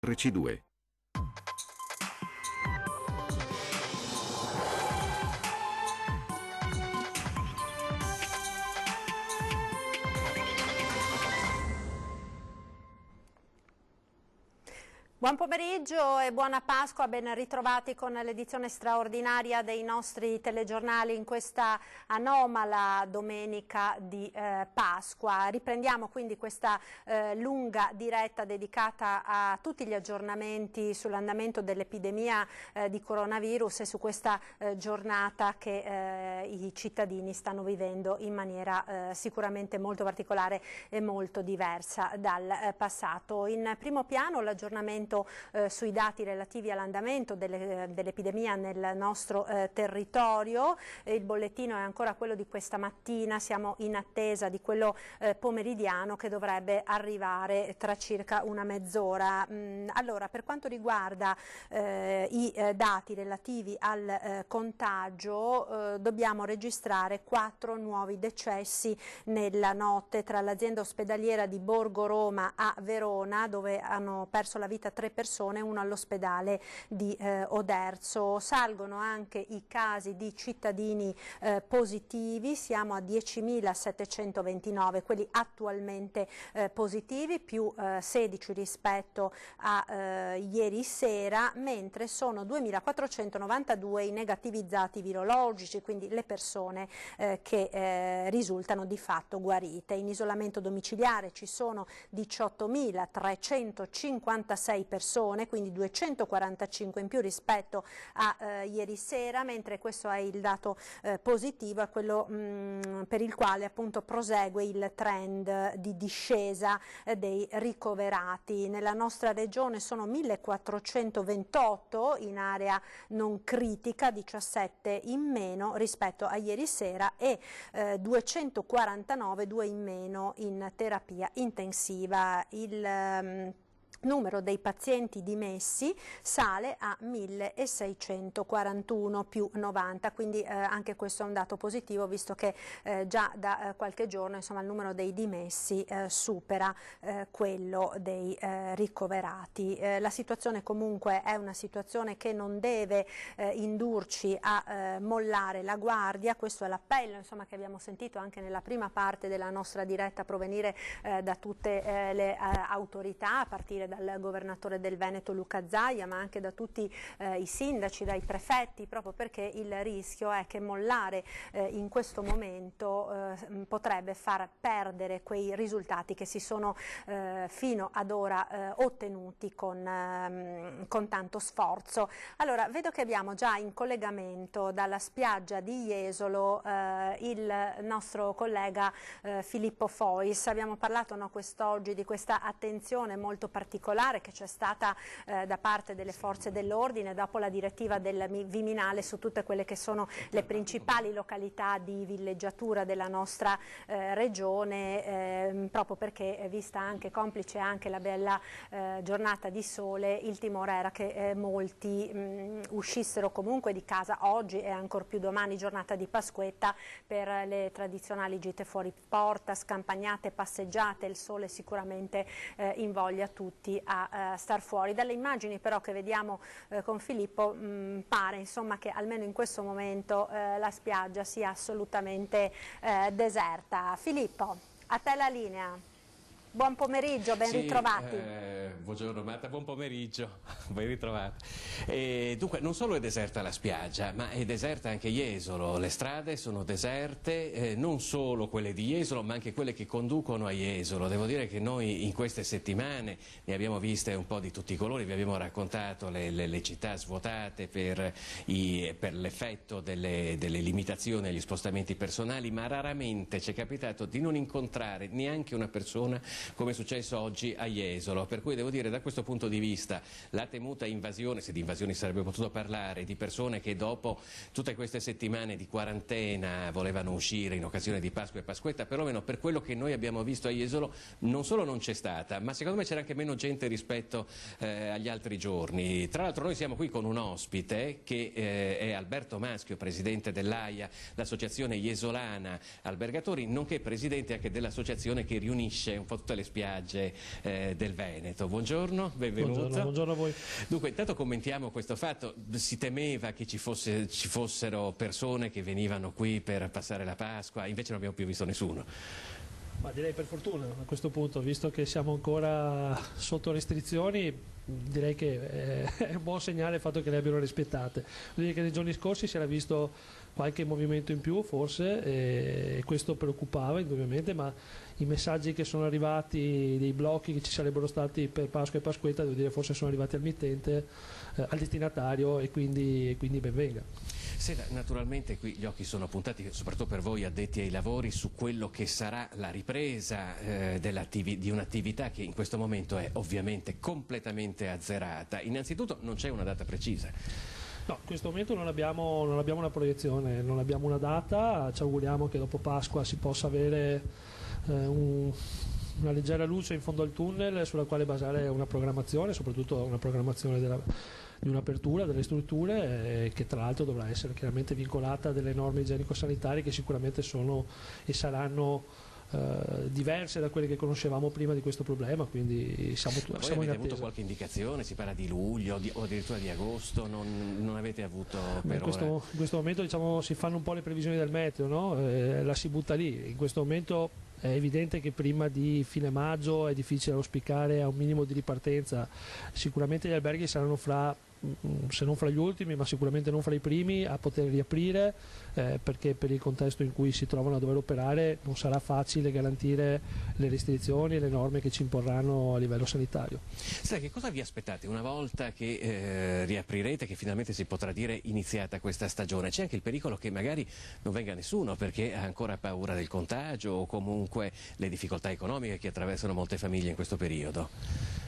RC2. Buon pomeriggio e buona Pasqua, ben ritrovati con l'edizione straordinaria dei nostri telegiornali in questa anomala domenica di Pasqua. Riprendiamo quindi questa lunga diretta dedicata a tutti gli aggiornamenti sull'andamento dell'epidemia di coronavirus e su questa giornata che i cittadini stanno vivendo in maniera sicuramente molto particolare e molto diversa dal passato. In primo piano l'aggiornamento sui dati relativi all'andamento dell'epidemia nel nostro territorio. Il bollettino è ancora quello di questa mattina, siamo in attesa di quello pomeridiano che dovrebbe arrivare tra circa una mezz'ora. Allora, per quanto riguarda i dati relativi al contagio, dobbiamo registrare 4 nuovi decessi nella notte tra l'azienda ospedaliera di Borgo Roma a Verona, dove hanno perso la vita 3 persone, uno all'ospedale di Oderzo. Salgono anche i casi di cittadini positivi, siamo a 10.729 quelli attualmente positivi, più 16 rispetto a ieri sera, mentre sono 2.492 i negativizzati virologici, quindi le persone che risultano di fatto guarite. In isolamento domiciliare ci sono 18.356 persone, quindi 245 in più rispetto a ieri sera, mentre questo è il dato positivo, è quello per il quale appunto prosegue il trend di discesa dei ricoverati. Nella nostra regione sono 1.428 in area non critica, 17 in meno rispetto a ieri sera e 249, 2 in meno in terapia intensiva. Il numero dei pazienti dimessi sale a 1641 più 90, quindi anche questo è un dato positivo, visto che già da qualche giorno insomma, il numero dei dimessi supera quello dei ricoverati. La situazione comunque è una situazione che non deve indurci a mollare la guardia. Questo è l'appello insomma, che abbiamo sentito anche nella prima parte della nostra diretta provenire da tutte le autorità, a partire dal governatore del Veneto Luca Zaia, ma anche da tutti i sindaci, dai prefetti, proprio perché il rischio è che mollare in questo momento potrebbe far perdere quei risultati che si sono fino ad ora ottenuti con tanto sforzo. Allora, vedo che abbiamo già in collegamento dalla spiaggia di Jesolo il nostro collega Filippo Fois. Abbiamo parlato quest'oggi di questa attenzione molto particolare che c'è stata da parte delle forze dell'ordine dopo la direttiva del Viminale su tutte quelle che sono le principali località di villeggiatura della nostra regione, proprio perché vista anche complice anche la bella giornata di sole, il timore era che molti uscissero comunque di casa oggi e ancor più domani, giornata di Pasquetta, per le tradizionali gite fuori porta, scampagnate, passeggiate. Il sole sicuramente invoglia tutti a star fuori. Dalle immagini però che vediamo con Filippo pare insomma che almeno in questo momento la spiaggia sia assolutamente deserta. Filippo, a te la linea. Buon pomeriggio, ben ritrovati. Buongiorno Marta, buon pomeriggio, ben ritrovati. Dunque, non solo è deserta la spiaggia, ma è deserta anche Jesolo. Le strade sono deserte, non solo quelle di Jesolo, ma anche quelle che conducono a Jesolo. Devo dire che noi in queste settimane ne abbiamo viste un po' di tutti i colori, vi abbiamo raccontato le città svuotate per l'effetto delle limitazioni agli spostamenti personali, ma raramente ci è capitato di non incontrare neanche una persona come è successo oggi a Jesolo, per cui devo dire da questo punto di vista la temuta invasione, se di invasioni sarebbe potuto parlare, di persone che dopo tutte queste settimane di quarantena volevano uscire in occasione di Pasqua e Pasquetta, perlomeno per quello che noi abbiamo visto a Jesolo non solo non c'è stata, ma secondo me c'era anche meno gente rispetto agli altri giorni. Tra l'altro noi siamo qui con un ospite che è Alberto Maschio, presidente dell'AIA, l'associazione jesolana albergatori, nonché presidente anche dell'associazione che riunisce un po' tutte tutte le spiagge del Veneto. Buongiorno, benvenuto. Buongiorno a voi. Dunque, intanto commentiamo questo fatto. Si temeva che ci fossero persone che venivano qui per passare la Pasqua, invece non abbiamo più visto nessuno. Ma direi per fortuna a questo punto, visto che siamo ancora sotto restrizioni, direi che è un buon segnale il fatto che le abbiano rispettate. Vuol dire che nei giorni scorsi si era visto qualche movimento in più forse, e questo preoccupava indubbiamente, ma i messaggi che sono arrivati dei blocchi che ci sarebbero stati per Pasqua e Pasquetta, devo dire, forse sono arrivati al mittente, al destinatario, e quindi ben venga. Naturalmente qui gli occhi sono puntati, soprattutto per voi addetti ai lavori, su quello che sarà la ripresa di un'attività che in questo momento è ovviamente completamente azzerata. Innanzitutto non c'è una data precisa. No, in questo momento non abbiamo una proiezione, non abbiamo una data. Ci auguriamo che dopo Pasqua si possa avere una leggera luce in fondo al tunnel sulla quale basare una programmazione, soprattutto una programmazione di un'apertura delle strutture, che tra l'altro dovrà essere chiaramente vincolata a delle norme igienico-sanitarie che sicuramente sono e saranno diverse da quelle che conoscevamo prima di questo problema, quindi siamo in attesa. Avete avuto qualche indicazione? Si parla di luglio o addirittura di agosto? Non avete avuto per ora? In questo momento, diciamo, si fanno un po' le previsioni del meteo, no? La si butta lì. In questo momento è evidente che prima di fine maggio è difficile auspicare a un minimo di ripartenza. Sicuramente gli alberghi saranno se non fra gli ultimi, ma sicuramente non fra i primi a poter riaprire, perché per il contesto in cui si trovano a dover operare non sarà facile garantire le restrizioni e le norme che ci imporranno a livello sanitario. Sai, che cosa vi aspettate una volta che riaprirete, che finalmente si potrà dire iniziata questa stagione? C'è anche il pericolo che magari non venga nessuno perché ha ancora paura del contagio, o comunque le difficoltà economiche che attraversano molte famiglie in questo periodo.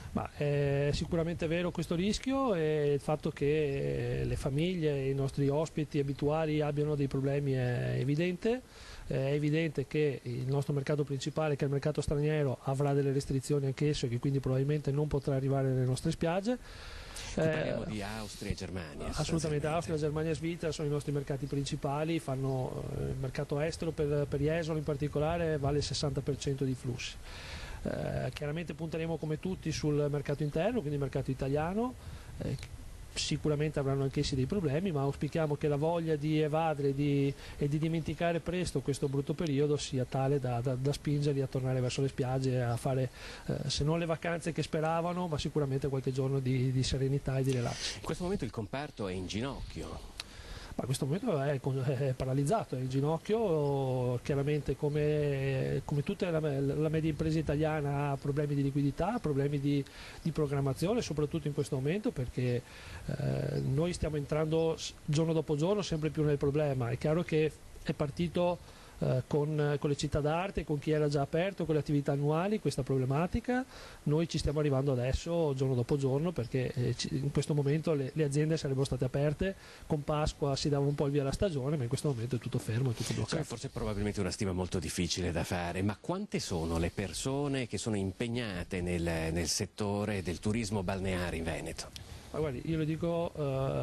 Ma è sicuramente vero questo rischio, e il fatto che le famiglie e i nostri ospiti abituali abbiano dei problemi è evidente. È evidente che il nostro mercato principale, che è il mercato straniero, avrà delle restrizioni anch'esso, e che quindi probabilmente non potrà arrivare nelle nostre spiagge. Parliamo di Austria e Germania. Assolutamente, Austria, Germania e Svizzera sono i nostri mercati principali. Il mercato estero per Jesolo in particolare vale il 60% dei flussi. Chiaramente punteremo come tutti sul mercato interno, quindi il mercato italiano. Sicuramente avranno anch'essi dei problemi, ma auspichiamo che la voglia di evadere e di dimenticare presto questo brutto periodo sia tale da spingerli a tornare verso le spiagge, a fare se non le vacanze che speravano, ma sicuramente qualche giorno di serenità e di relax. In questo momento il comparto è in ginocchio. Ma questo momento è paralizzato, è in ginocchio. Chiaramente come tutta la media impresa italiana ha problemi di liquidità, problemi di programmazione, soprattutto in questo momento, perché noi stiamo entrando giorno dopo giorno sempre più nel problema. È chiaro che è partito con le città d'arte, con chi era già aperto, con le attività annuali, questa problematica. Noi ci stiamo arrivando adesso giorno dopo giorno, perché in questo momento le aziende sarebbero state aperte, con Pasqua si dava un po' il via alla stagione, ma in questo momento è tutto fermo, è tutto bloccato. Forse probabilmente una stima molto difficile da fare, ma quante sono le persone che sono impegnate nel settore del turismo balneare in Veneto? Ma guardi, io lo dico,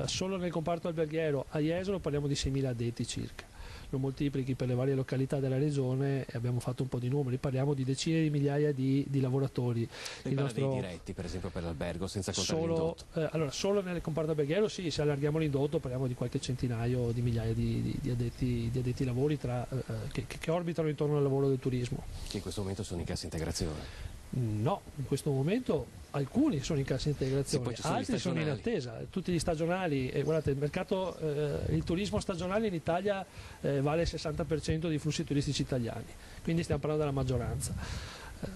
solo nel comparto alberghiero a Jesolo parliamo di 6.000 addetti circa. Lo moltiplichi per le varie località della regione e abbiamo fatto un po' di numeri, parliamo di decine di migliaia di lavoratori. Dei diretti, per esempio, per l'albergo, senza contare l'indotto? Allora, solo nel comparto alberghiero sì, se allarghiamo l'indotto parliamo di qualche centinaio di migliaia di addetti lavori che orbitano intorno al lavoro del turismo. Che in questo momento sono in cassa integrazione? No, in questo momento alcuni sono in cassa integrazione, altri sono in attesa, tutti gli stagionali. Guardate, il turismo stagionale in Italia vale il 60% dei flussi turistici italiani, quindi stiamo parlando della maggioranza.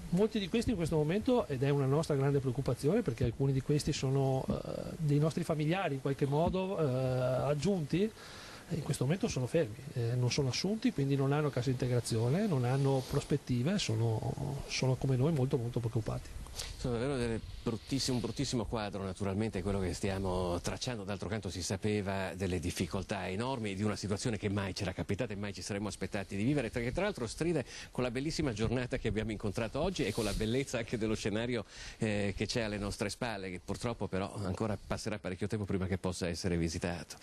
Molti di questi in questo momento, ed è una nostra grande preoccupazione, perché alcuni di questi sono dei nostri familiari in qualche modo aggiunti, in questo momento sono fermi, non sono assunti, quindi non hanno cassa integrazione, non hanno prospettive, sono come noi molto molto preoccupati. Sono davvero un bruttissimo quadro, naturalmente, quello che stiamo tracciando. D'altro canto si sapeva delle difficoltà enormi, di una situazione che mai c'era capitata e mai ci saremmo aspettati di vivere, che tra l'altro stride con la bellissima giornata che abbiamo incontrato oggi e con la bellezza anche dello scenario che c'è alle nostre spalle, che purtroppo però ancora passerà parecchio tempo prima che possa essere visitato.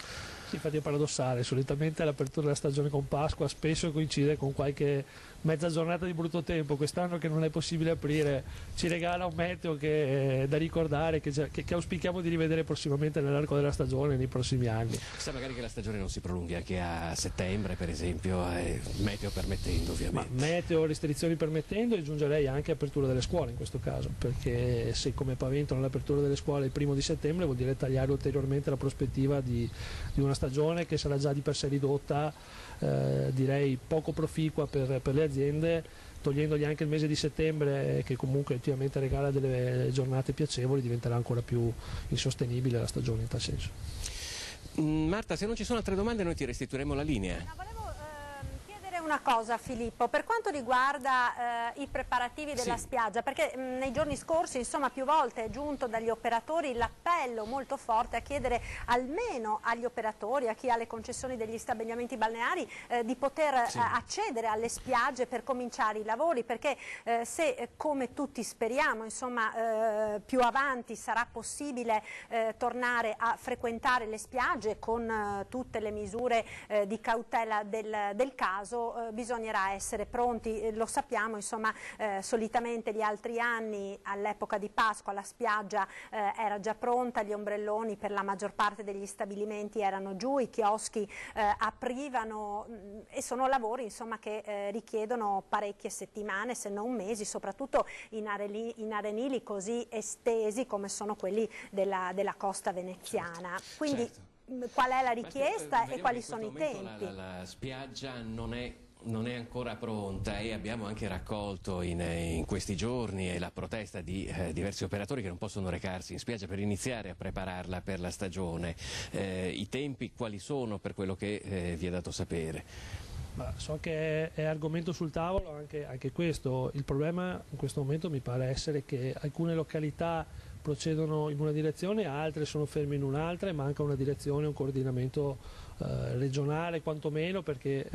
Sì, infatti è paradossale. ricordare, solitamente l'apertura della stagione con Pasqua spesso coincide con qualche mezza giornata di brutto tempo. Quest'anno che non è possibile aprire ci regala un meteo che è da ricordare, che auspichiamo di rivedere prossimamente nell'arco della stagione nei prossimi anni. Sa magari che la stagione non si prolunghi anche a settembre, per esempio, meteo permettendo, ovviamente. Ma meteo, restrizioni permettendo, e aggiungerei anche apertura delle scuole in questo caso, perché se come paventano l'apertura delle scuole il 1° di settembre vuol dire tagliare ulteriormente la prospettiva di una stagione che sarà già di per sé ridotta, direi poco proficua per le aziende, togliendogli anche il mese di settembre che comunque ultimamente regala delle giornate piacevoli. Diventerà ancora più insostenibile la stagione in tal senso. Marta, se non ci sono altre domande noi ti restituiremo la linea. No, volevo chiedere una cosa, Filippo, per quanto riguarda i preparativi della spiaggia, perché nei giorni scorsi insomma più volte è giunto dagli operatori l'appello molto forte a chiedere almeno agli operatori, a chi ha le concessioni degli stabilimenti balneari, di poter accedere alle spiagge per cominciare i lavori, perché se come tutti speriamo insomma più avanti sarà possibile tornare a frequentare le spiagge con tutte le misure di cautela del caso, bisognerà essere pronti. Lo sappiamo, insomma, solitamente gli altri anni all'epoca di Pasqua la spiaggia era già pronta, gli ombrelloni per la maggior parte degli stabilimenti erano giù, i chioschi aprivano, e sono lavori insomma che richiedono parecchie settimane se non mesi, soprattutto in arenili così estesi come sono quelli della costa veneziana. Quindi qual è la richiesta e quali sono i tempi? La spiaggia non è ancora pronta, e abbiamo anche raccolto in questi giorni la protesta di diversi operatori che non possono recarsi in spiaggia per iniziare a prepararla per la stagione. I tempi quali sono, per quello che vi è dato sapere? Ma so che è argomento sul tavolo anche questo. Il problema in questo momento mi pare essere che alcune località procedono in una direzione, altre sono ferme in un'altra, e manca una direzione, un coordinamento regionale quantomeno, perché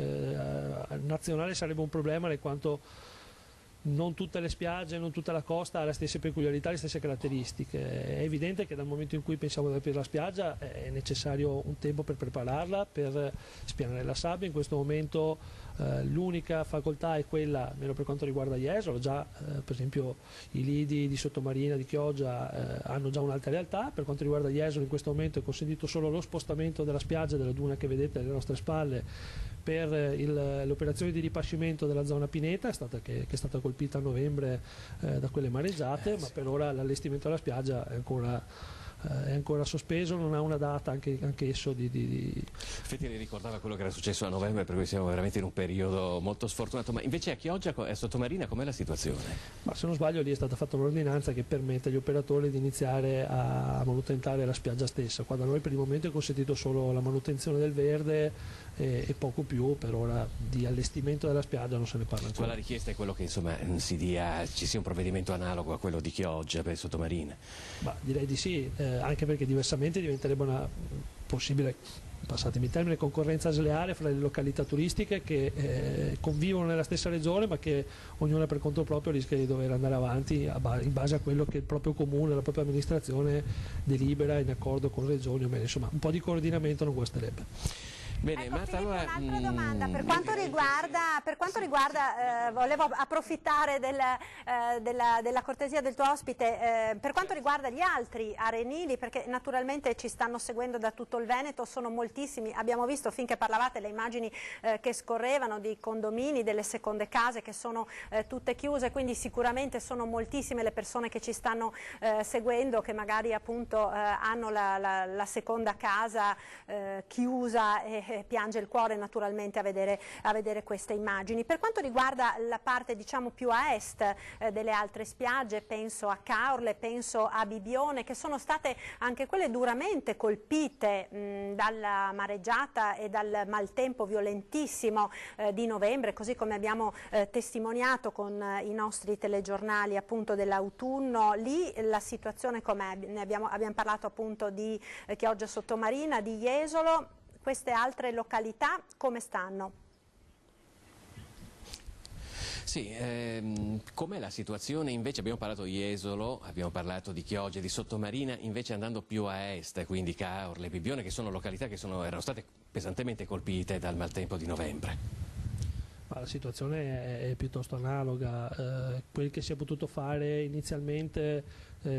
nazionale sarebbe un problema, in quanto non tutte le spiagge, non tutta la costa ha le stesse peculiarità, le stesse caratteristiche. È evidente che dal momento in cui pensiamo di aprire la spiaggia è necessario un tempo per prepararla, per spianare la sabbia. In questo momento l'unica facoltà è quella, almeno per quanto riguarda Jesolo, già per esempio i lidi di Sottomarina, di Chioggia hanno già un'altra realtà. Per quanto riguarda Jesolo in questo momento è consentito solo lo spostamento della spiaggia, della duna che vedete alle nostre spalle, per l'operazione di ripascimento della zona Pineta, che è stata colpita a novembre da quelle mareggiate, ma per ora l'allestimento della spiaggia è ancora sospeso, non ha una data anch'esso Infatti le ricordava quello che era successo a novembre, per cui siamo veramente in un periodo molto sfortunato. Ma invece a Chioggia e a Sottomarina com'è la situazione? Ma se non sbaglio lì è stata fatta un'ordinanza che permette agli operatori di iniziare a manutentare la spiaggia stessa, qua da noi per il momento è consentito solo la manutenzione del verde e poco più. Per ora di allestimento della spiaggia non se ne parla ancora. La richiesta è quello che insomma ci sia un provvedimento analogo a quello di Chioggia per Sottomarina. Ma direi di sì, anche perché diversamente diventerebbe una possibile, passatemi il termine, concorrenza sleale fra le località turistiche che convivono nella stessa regione, ma che ognuna per conto proprio rischia di dover andare avanti in base a quello che il proprio comune, la propria amministrazione delibera in accordo con regioni o meno. Insomma, un po' di coordinamento non guasterebbe. Bene, ecco, Marta, Filippo, allora, un'altra domanda, per quanto riguarda volevo approfittare della cortesia del tuo ospite, per quanto riguarda gli altri arenili, perché naturalmente ci stanno seguendo da tutto il Veneto, sono moltissimi, abbiamo visto finché parlavate le immagini che scorrevano di condomini, delle seconde case che sono tutte chiuse, quindi sicuramente sono moltissime le persone che ci stanno seguendo, che magari appunto hanno la seconda casa chiusa, e piange il cuore naturalmente a vedere queste immagini. Per quanto riguarda la parte diciamo più a est delle altre spiagge, penso a Caorle, penso a Bibione, che sono state anche quelle duramente colpite dalla mareggiata e dal maltempo violentissimo di novembre, così come abbiamo testimoniato con i nostri telegiornali appunto dell'autunno. Lì la situazione com'è? Abbiamo parlato appunto di Chioggia Sottomarina, di Jesolo. Queste altre località come stanno? Sì, com'è la situazione invece? Abbiamo parlato di Jesolo, abbiamo parlato di Chioggia, di Sottomarina, invece andando più a est, quindi Caorle, Bibbione, che sono località che erano state pesantemente colpite dal maltempo di novembre. La situazione è piuttosto analoga. Quel che si è potuto fare inizialmente,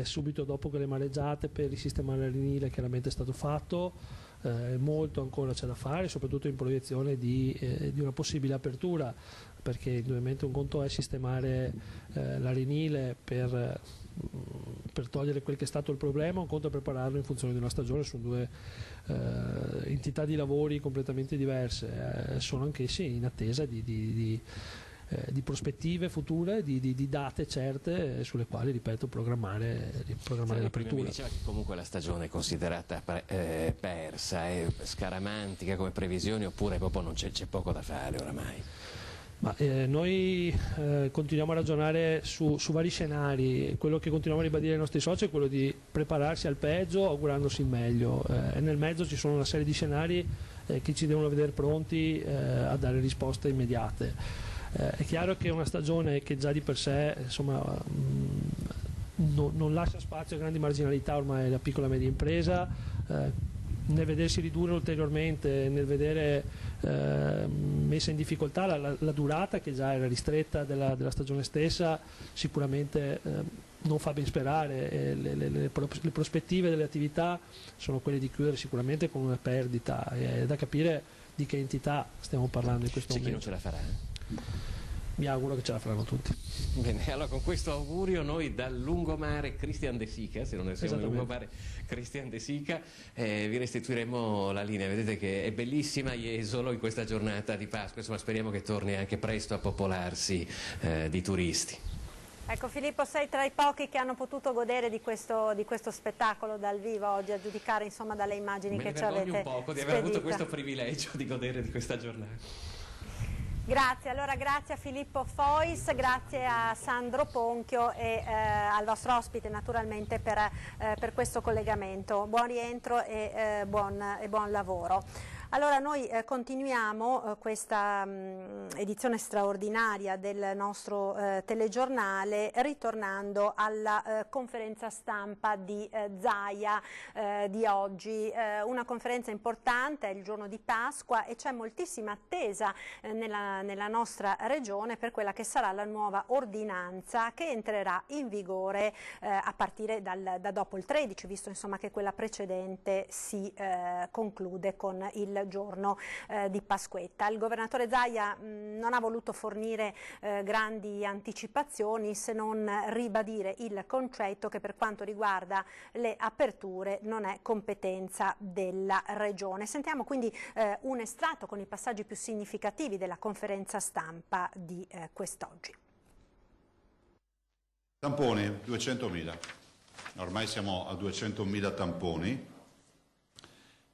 subito dopo quelle mareggiate, per risistemare l'arenile, chiaramente è stato fatto. Molto ancora c'è da fare, soprattutto in proiezione di una possibile apertura, perché indubbiamente un conto è sistemare l'arenile per togliere quel che è stato il problema, un conto è prepararlo in funzione di una stagione. Sono due entità di lavori completamente diverse, sono anch'essi in attesa di prospettive future, di date certe sulle quali, ripeto, programmare l'apertura. Mi diceva che comunque la stagione è considerata persa, è scaramantica come previsioni, oppure proprio c'è poco da fare oramai? Noi continuiamo a ragionare su vari scenari. Quello che continuiamo a ribadire ai nostri soci è quello di prepararsi al peggio augurandosi il meglio, e nel mezzo ci sono una serie di scenari che ci devono vedere pronti a dare risposte immediate. È chiaro che una stagione che già di per sé, insomma, non lascia spazio a grandi marginalità ormai la piccola e media impresa, nel vedersi ridurre ulteriormente, nel vedere messa in difficoltà la durata, che già era ristretta, della stagione stessa, sicuramente non fa ben sperare. Le prospettive delle attività sono quelle di chiudere sicuramente con una perdita. È da capire di che entità stiamo parlando in questo momento. C'è chi non ce la farà? Mi auguro che ce la faranno tutti. Bene, allora con questo augurio noi dal lungomare Cristian De Sica, se non ne siamo lungomare Cristian De Sica, vi restituiremo la linea. Vedete che è bellissima Jesolo in questa giornata di Pasqua, insomma speriamo che torni anche presto a popolarsi di turisti. Ecco Filippo, sei tra i pochi che hanno potuto godere di questo spettacolo dal vivo oggi, a giudicare insomma dalle immagini che ci avete un poco di aver avuto questo privilegio di godere di questa giornata. Grazie, allora grazie a Filippo Fois, grazie a Sandro Ponchio e al vostro ospite naturalmente per questo collegamento. Buon rientro e buon lavoro. Allora noi continuiamo questa edizione straordinaria del nostro telegiornale ritornando alla conferenza stampa di Zaia di oggi, una conferenza importante, è il giorno di Pasqua e c'è moltissima attesa nella nostra regione per quella che sarà la nuova ordinanza che entrerà in vigore a partire da dopo il 13, visto insomma che quella precedente si conclude con il giorno di Pasquetta. Il governatore Zaia non ha voluto fornire grandi anticipazioni, se non ribadire il concetto che per quanto riguarda le aperture non è competenza della regione. Sentiamo quindi un estratto con i passaggi più significativi della conferenza stampa di quest'oggi. Tamponi 200.000, ormai siamo a 200.000 tamponi.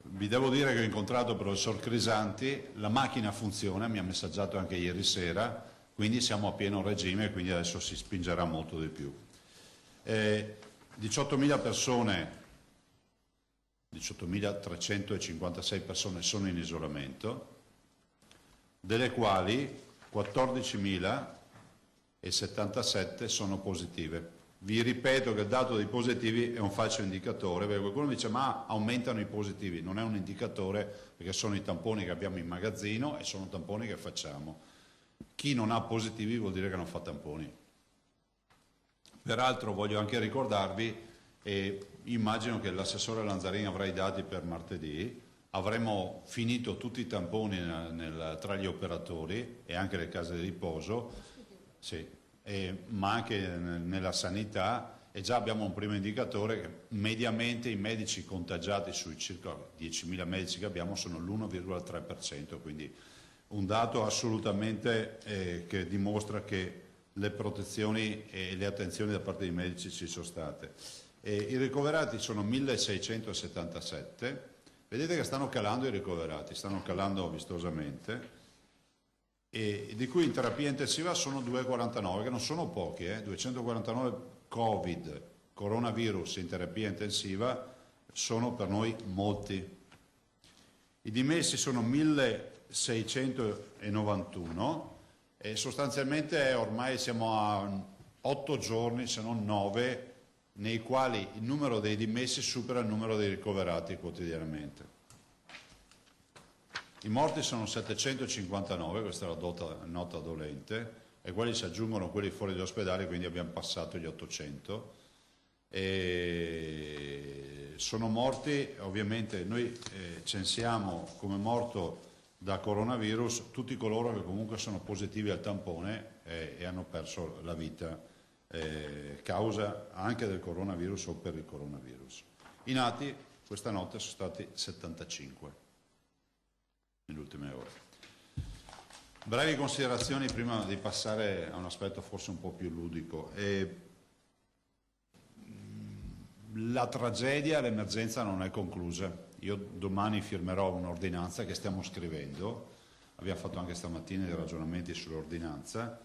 Vi devo dire che ho incontrato il professor Crisanti, la macchina funziona, mi ha messaggiato anche ieri sera, quindi siamo a pieno regime, quindi adesso si spingerà molto di più. 18.000 persone, 18.356 persone sono in isolamento, delle quali 14.077 sono positive. Vi ripeto che il dato dei positivi è un falso indicatore, perché qualcuno dice ma aumentano i positivi, non è un indicatore perché sono i tamponi che abbiamo in magazzino e sono tamponi che facciamo. Chi non ha positivi vuol dire che non fa tamponi. Peraltro voglio anche ricordarvi, e immagino che l'assessore Lanzarini avrà i dati per martedì, avremo finito tutti i tamponi tra gli operatori e anche le case di riposo, sì. Ma anche nella sanità, e già abbiamo un primo indicatore che mediamente i medici contagiati sui circa 10.000 medici che abbiamo sono l'1,3%, quindi un dato assolutamente che dimostra che le protezioni e le attenzioni da parte dei medici ci sono state. I ricoverati sono 1.677, vedete che stanno calando i ricoverati, stanno calando vistosamente. E di cui in terapia intensiva sono 249, che non sono pochi, 249 Covid, coronavirus in terapia intensiva sono per noi molti. I dimessi sono 1691 E sostanzialmente ormai siamo a 8 giorni, se non 9, nei quali il numero dei dimessi supera il numero dei ricoverati quotidianamente. I morti sono 759, questa è la nota dolente, ai quali si aggiungono quelli fuori dagli ospedali, quindi abbiamo passato gli 800. E sono morti, ovviamente noi censiamo come morto da coronavirus tutti coloro che comunque sono positivi al tampone e hanno perso la vita causa anche del coronavirus o per il coronavirus. I nati questa notte sono stati 75 nelle ultime ore. Brevi considerazioni prima di passare a un aspetto forse un po' più ludico. La tragedia, l'emergenza non è conclusa. Io domani firmerò un'ordinanza che stiamo scrivendo, abbiamo fatto anche stamattina dei ragionamenti sull'ordinanza,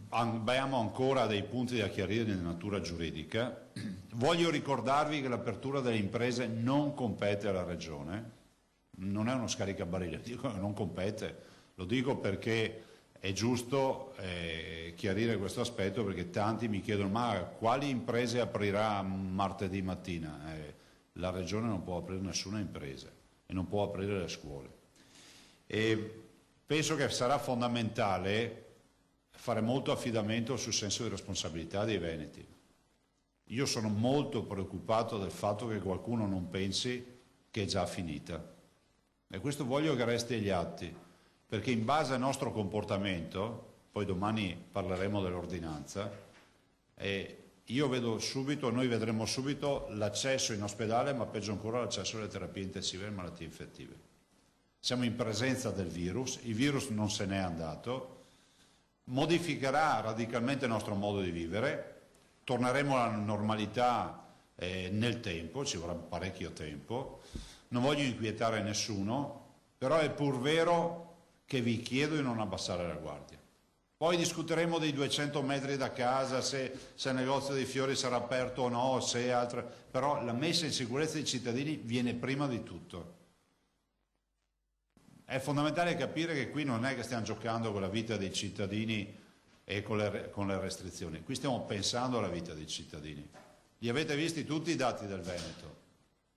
abbiamo ancora dei punti da chiarire di natura giuridica. Voglio ricordarvi che l'apertura delle imprese non compete alla Regione, non è uno scaricabarile, dico che non compete, lo dico perché è giusto chiarire questo aspetto, perché tanti mi chiedono ma quali imprese aprirà martedì mattina? La Regione non può aprire nessuna impresa e non può aprire le scuole. E penso che sarà fondamentale fare molto affidamento sul senso di responsabilità dei veneti. Io sono molto preoccupato del fatto che qualcuno non pensi che è già finita. E questo voglio che resti agli atti, perché in base al nostro comportamento, poi domani parleremo dell'ordinanza, noi vedremo subito l'accesso in ospedale, ma peggio ancora l'accesso alle terapie intensive e alle malattie infettive. Siamo in presenza del virus, il virus non se n'è andato, modificherà radicalmente il nostro modo di vivere, torneremo alla normalità nel tempo, ci vorrà parecchio tempo, non voglio inquietare nessuno, però è pur vero che vi chiedo di non abbassare la guardia. Poi discuteremo dei 200 metri da casa, se il negozio dei fiori sarà aperto o no, se altre, però la messa in sicurezza dei cittadini viene prima di tutto. È fondamentale capire che qui non è che stiamo giocando con la vita dei cittadini e con le restrizioni, qui stiamo pensando alla vita dei cittadini. Li avete visti tutti i dati del Veneto.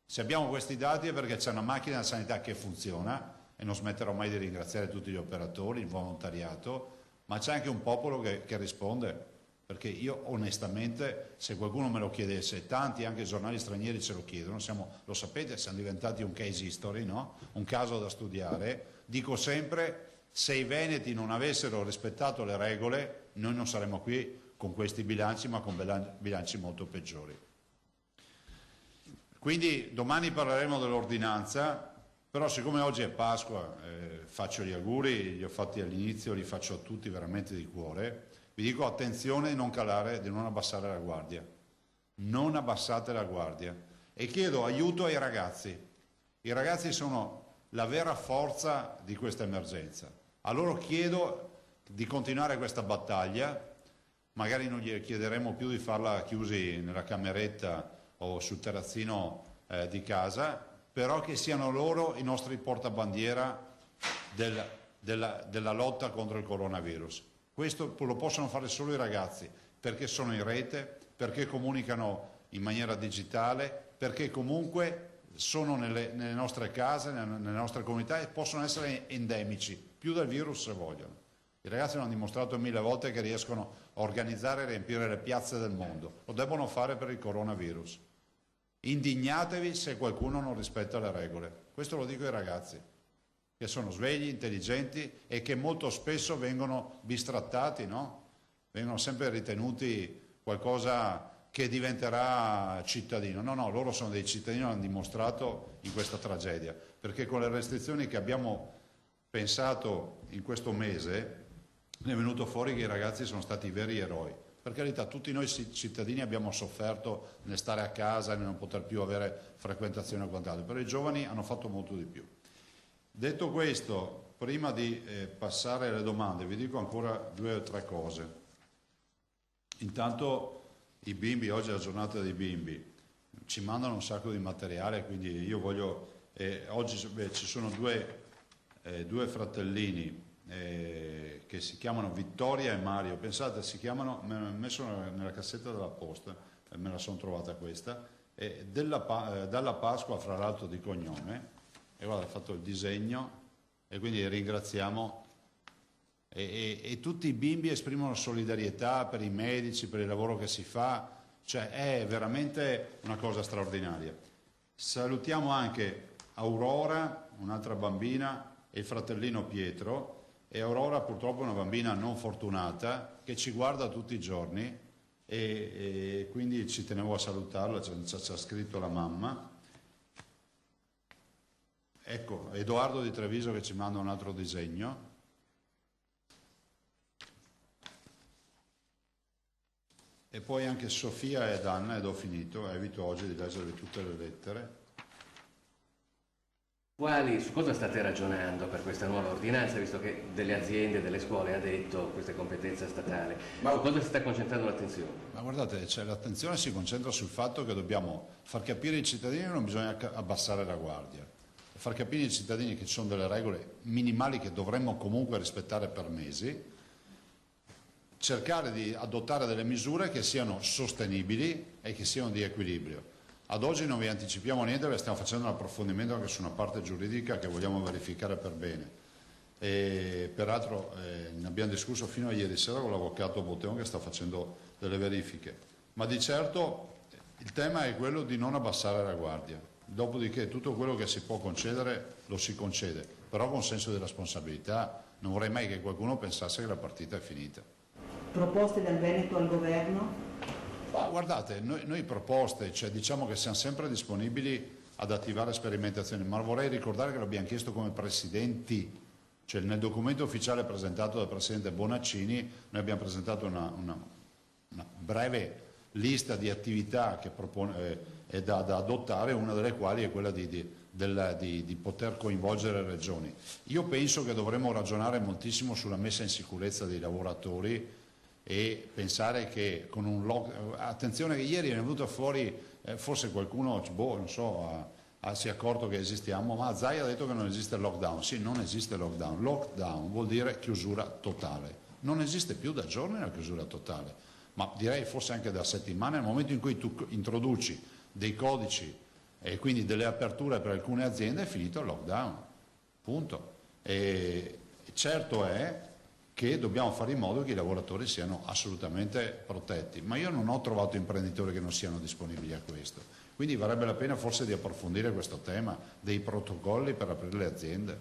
Se abbiamo questi dati è perché c'è una macchina della sanità che funziona, e non smetterò mai di ringraziare tutti gli operatori, il volontariato, ma c'è anche un popolo che risponde, perché io onestamente, se qualcuno me lo chiedesse, tanti anche giornali stranieri ce lo chiedono, lo sapete, siamo diventati un case history, no? Un caso da studiare, dico sempre, se i veneti non avessero rispettato le regole, noi non saremmo qui con questi bilanci, ma con bilanci molto peggiori. Quindi domani parleremo dell'ordinanza. Però siccome oggi è Pasqua, faccio gli auguri, li ho fatti all'inizio, li faccio a tutti veramente di cuore, vi dico attenzione di non abbassare la guardia, non abbassate la guardia e chiedo aiuto ai ragazzi. I ragazzi sono la vera forza di questa emergenza, a loro chiedo di continuare questa battaglia, magari non gli chiederemo più di farla chiusi nella cameretta o sul terrazzino di casa, però che siano loro i nostri portabandiera della lotta contro il coronavirus. Questo lo possono fare solo i ragazzi, perché sono in rete, perché comunicano in maniera digitale, perché comunque sono nelle nostre case, nelle nostre comunità e possono essere endemici, più del virus se vogliono. I ragazzi hanno dimostrato 1000 volte che riescono a organizzare e riempire le piazze del mondo, lo devono fare per il coronavirus. Indignatevi se qualcuno non rispetta le regole, questo lo dico ai ragazzi, che sono svegli, intelligenti e che molto spesso vengono bistrattati, no? Vengono sempre ritenuti qualcosa che diventerà cittadino. No, loro sono dei cittadini, l'hanno dimostrato in questa tragedia, perché con le restrizioni che abbiamo pensato in questo mese è venuto fuori che i ragazzi sono stati i veri eroi. Per carità, tutti noi cittadini abbiamo sofferto nel stare a casa e nel non poter più avere frequentazione e quant'altro, però i giovani hanno fatto molto di più. Detto questo, prima di passare alle domande, vi dico ancora 2 o 3 cose. Intanto i bimbi, oggi è la giornata dei bimbi, ci mandano un sacco di materiale, quindi io voglio, oggi ci sono due fratellini che si chiamano Vittoria e Mario, pensate, si chiamano, me l'ho messo nella cassetta della posta, me la sono trovata questa, dalla Pasqua fra l'altro di cognome, e guarda, ha fatto il disegno, e quindi ringraziamo, e tutti i bimbi esprimono solidarietà per i medici, per il lavoro che si fa, cioè è veramente una cosa straordinaria. Salutiamo anche Aurora, un'altra bambina, e il fratellino Pietro, e Aurora purtroppo è una bambina non fortunata che ci guarda tutti i giorni, e quindi ci tenevo a salutarla, ci ha scritto la mamma. Ecco, Edoardo di Treviso che ci manda un altro disegno. E poi anche Sofia ed Anna, ed ho finito, evito oggi di leggere tutte le lettere. Su cosa state ragionando per questa nuova ordinanza, visto che delle aziende, delle scuole ha detto questa è competenza statale? Su cosa si sta concentrando l'attenzione? Ma guardate, l'attenzione si concentra sul fatto che dobbiamo far capire ai cittadini che non bisogna abbassare la guardia, far capire ai cittadini che ci sono delle regole minimali che dovremmo comunque rispettare per mesi, cercare di adottare delle misure che siano sostenibili e che siano di equilibrio. Ad oggi non vi anticipiamo niente perché stiamo facendo un approfondimento anche su una parte giuridica che vogliamo verificare per bene. E peraltro ne abbiamo discusso fino a ieri sera con l'avvocato Botteon che sta facendo delle verifiche. Ma di certo il tema è quello di non abbassare la guardia. Dopodiché tutto quello che si può concedere lo si concede, però con senso di responsabilità. Non vorrei mai che qualcuno pensasse che la partita è finita. Proposte dal Veneto al governo? Ma guardate, noi proposte, cioè diciamo che siamo sempre disponibili ad attivare sperimentazioni, ma vorrei ricordare che l'abbiamo chiesto come presidenti, cioè nel documento ufficiale presentato dal presidente Bonaccini noi abbiamo presentato una breve lista di attività che è da adottare, una delle quali è quella di poter coinvolgere le regioni. Io penso che dovremmo ragionare moltissimo sulla messa in sicurezza dei lavoratori e pensare che con un attenzione che ieri è venuto fuori, forse qualcuno non so, si è accorto che esistiamo, ma Zai ha detto che non esiste il lockdown. Sì, non esiste lockdown. Lockdown vuol dire chiusura totale. Non esiste più da giorni la chiusura totale, ma direi forse anche da settimane. Nel momento in cui tu introduci dei codici e quindi delle aperture per alcune aziende è finito il lockdown, punto. E certo è che dobbiamo fare in modo che i lavoratori siano assolutamente protetti, ma io non ho trovato imprenditori che non siano disponibili a questo, quindi varrebbe la pena forse di approfondire questo tema dei protocolli per aprire le aziende.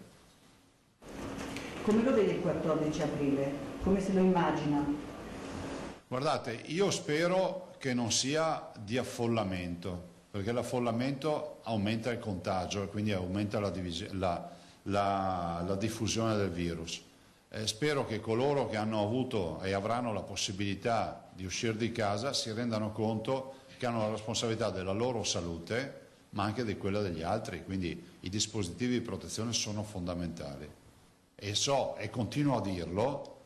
Come lo vede il 14 aprile? Come se lo immagina? Guardate, io spero che non sia di affollamento, perché l'affollamento aumenta il contagio e quindi aumenta la diffusione del virus. Spero che coloro che hanno avuto e avranno la possibilità di uscire di casa si rendano conto che hanno la responsabilità della loro salute ma anche di quella degli altri, quindi i dispositivi di protezione sono fondamentali. E so e continuo a dirlo,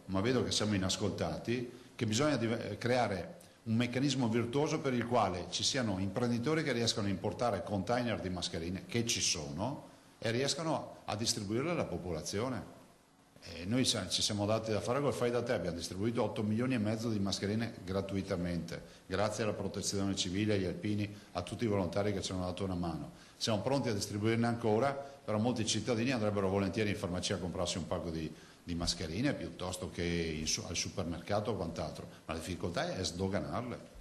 ma vedo che siamo inascoltati, che bisogna creare un meccanismo virtuoso per il quale ci siano imprenditori che riescano a importare container di mascherine, che ci sono, e riescano a distribuirle alla popolazione. E noi ci siamo dati da fare col Fai da Te, abbiamo distribuito 8 milioni e mezzo di mascherine gratuitamente, grazie alla protezione civile, agli alpini, a tutti i volontari che ci hanno dato una mano. Siamo pronti a distribuirne ancora, però molti cittadini andrebbero volentieri in farmacia a comprarsi un paio di mascherine piuttosto che al supermercato o quant'altro, ma la difficoltà è sdoganarle.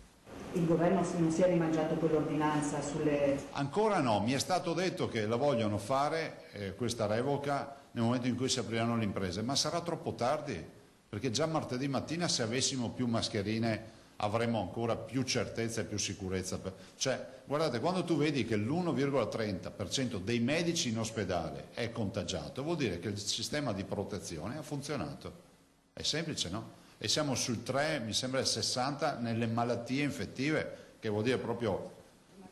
Il governo non si è rimangiato quell'ordinanza sulle... Ancora no, mi è stato detto che la vogliono fare, questa revoca, nel momento in cui si apriranno le imprese, ma sarà troppo tardi, perché già martedì mattina se avessimo più mascherine avremmo ancora più certezza e più sicurezza. Cioè, guardate, quando tu vedi che l'1,30% dei medici in ospedale è contagiato, vuol dire che il sistema di protezione ha funzionato. È semplice, no? E siamo sul 3, mi sembra il 60 nelle malattie infettive, che vuol dire proprio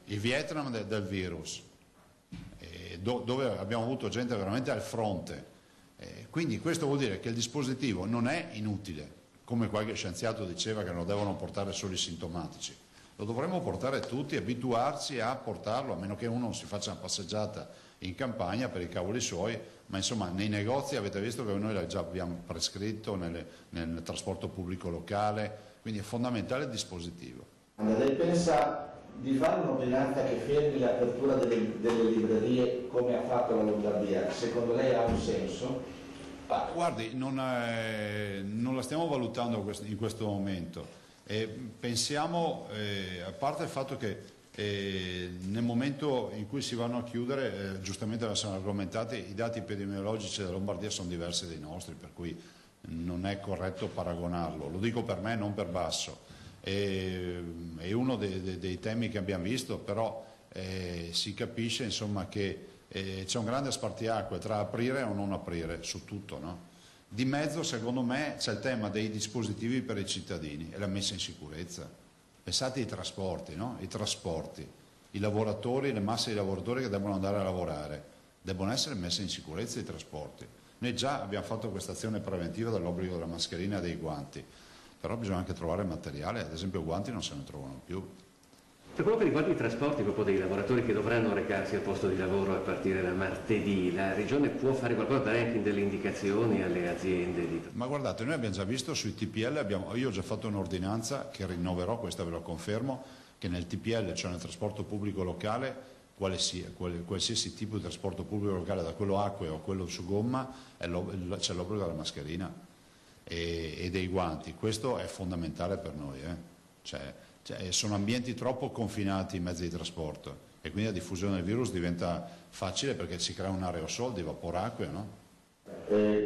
il Vietnam del virus, dove abbiamo avuto gente veramente al fronte. Quindi questo vuol dire che il dispositivo non è inutile, come qualche scienziato diceva che non lo devono portare solo i sintomatici. lo dovremmo portare tutti, abituarci a portarlo, a meno che uno non si faccia una passeggiata in campagna per i cavoli suoi, ma insomma nei negozi avete visto che noi già abbiamo prescritto nel trasporto pubblico locale, quindi è fondamentale il dispositivo. Lei pensa di fare un'ordinanza che fermi l'apertura delle librerie come ha fatto la Lombardia? Secondo lei ha un senso? Guardi, non la stiamo valutando in questo momento. Pensiamo, a parte il fatto che nel momento in cui si vanno a chiudere, giustamente sono argomentati, i dati epidemiologici della Lombardia sono diversi dai nostri, per cui non è corretto paragonarlo. Lo dico per me, non per Basso. È uno dei temi che abbiamo visto, però si capisce insomma che c'è un grande spartiacque tra aprire o non aprire su tutto, no? Di mezzo secondo me c'è il tema dei dispositivi per i cittadini e la messa in sicurezza. Pensate ai trasporti, no? I trasporti, i lavoratori, le masse di lavoratori che devono andare a lavorare, devono essere messe in sicurezza i trasporti. Noi già abbiamo fatto questa azione preventiva dell'obbligo della mascherina e dei guanti, però bisogna anche trovare materiale, ad esempio guanti non se ne trovano più. Per quello che riguarda i trasporti proprio dei lavoratori che dovranno recarsi al posto di lavoro a partire da martedì, la Regione può fare qualcosa, dare anche delle indicazioni alle aziende? Ma guardate, noi abbiamo già visto sui TPL, io ho già fatto un'ordinanza che rinnoverò, questa ve lo confermo, che nel TPL, cioè nel trasporto pubblico locale, qualsiasi tipo di trasporto pubblico locale, da quello acqueo a quello su gomma, c'è l'obbligo della mascherina e dei guanti. Questo è fondamentale per noi. Sono ambienti troppo confinati i mezzi di trasporto e quindi la diffusione del virus diventa facile perché si crea un aerosol di vapore acqueo, no?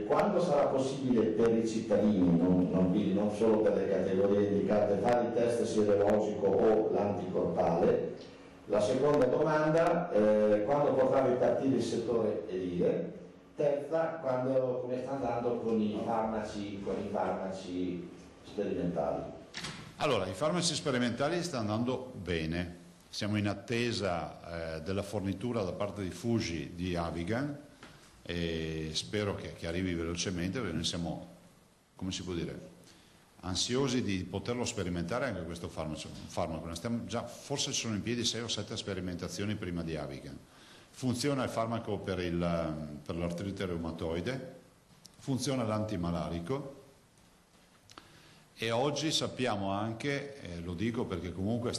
Quando sarà possibile per i cittadini, non solo per le categorie indicate, fare il test sierologico o l'anticorpale? La seconda domanda, quando potrà ripartire il settore edile? Terza, come sta andando con i farmaci sperimentali? Allora, i farmaci sperimentali stanno andando bene, siamo in attesa della fornitura da parte di Fuji di Avigan e spero che arrivi velocemente perché noi siamo, come si può dire, ansiosi di poterlo sperimentare anche questo farmaco. Forse sono in piedi 6 o 7 sperimentazioni prima di Avigan. Funziona il farmaco per l'artrite reumatoide, funziona l'antimalarico. E oggi sappiamo anche, lo dico perché comunque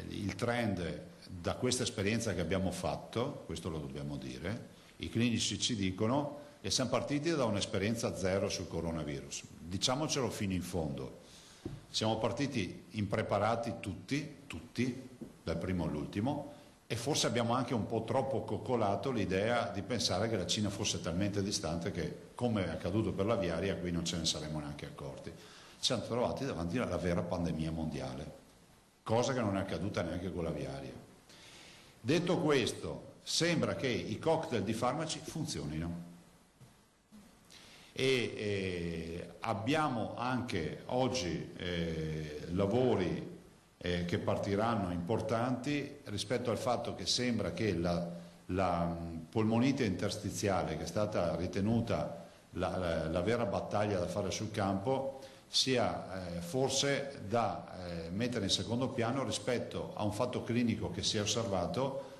il trend da questa esperienza che abbiamo fatto, questo lo dobbiamo dire, i clinici ci dicono che siamo partiti da un'esperienza zero sul coronavirus, diciamocelo fino in fondo, siamo partiti impreparati tutti, dal primo all'ultimo, e forse abbiamo anche un po' troppo coccolato l'idea di pensare che la Cina fosse talmente distante che, come è accaduto per l'aviaria, qui non ce ne saremmo neanche accorti. Ci siamo trovati davanti alla vera pandemia mondiale, cosa che non è accaduta neanche con l'aviaria. Detto questo, sembra che i cocktail di farmaci funzionino e abbiamo anche oggi lavori che partiranno importanti rispetto al fatto che sembra che la polmonite interstiziale, che è stata ritenuta la vera battaglia da fare sul campo, sia forse da mettere in secondo piano rispetto a un fatto clinico che si è osservato,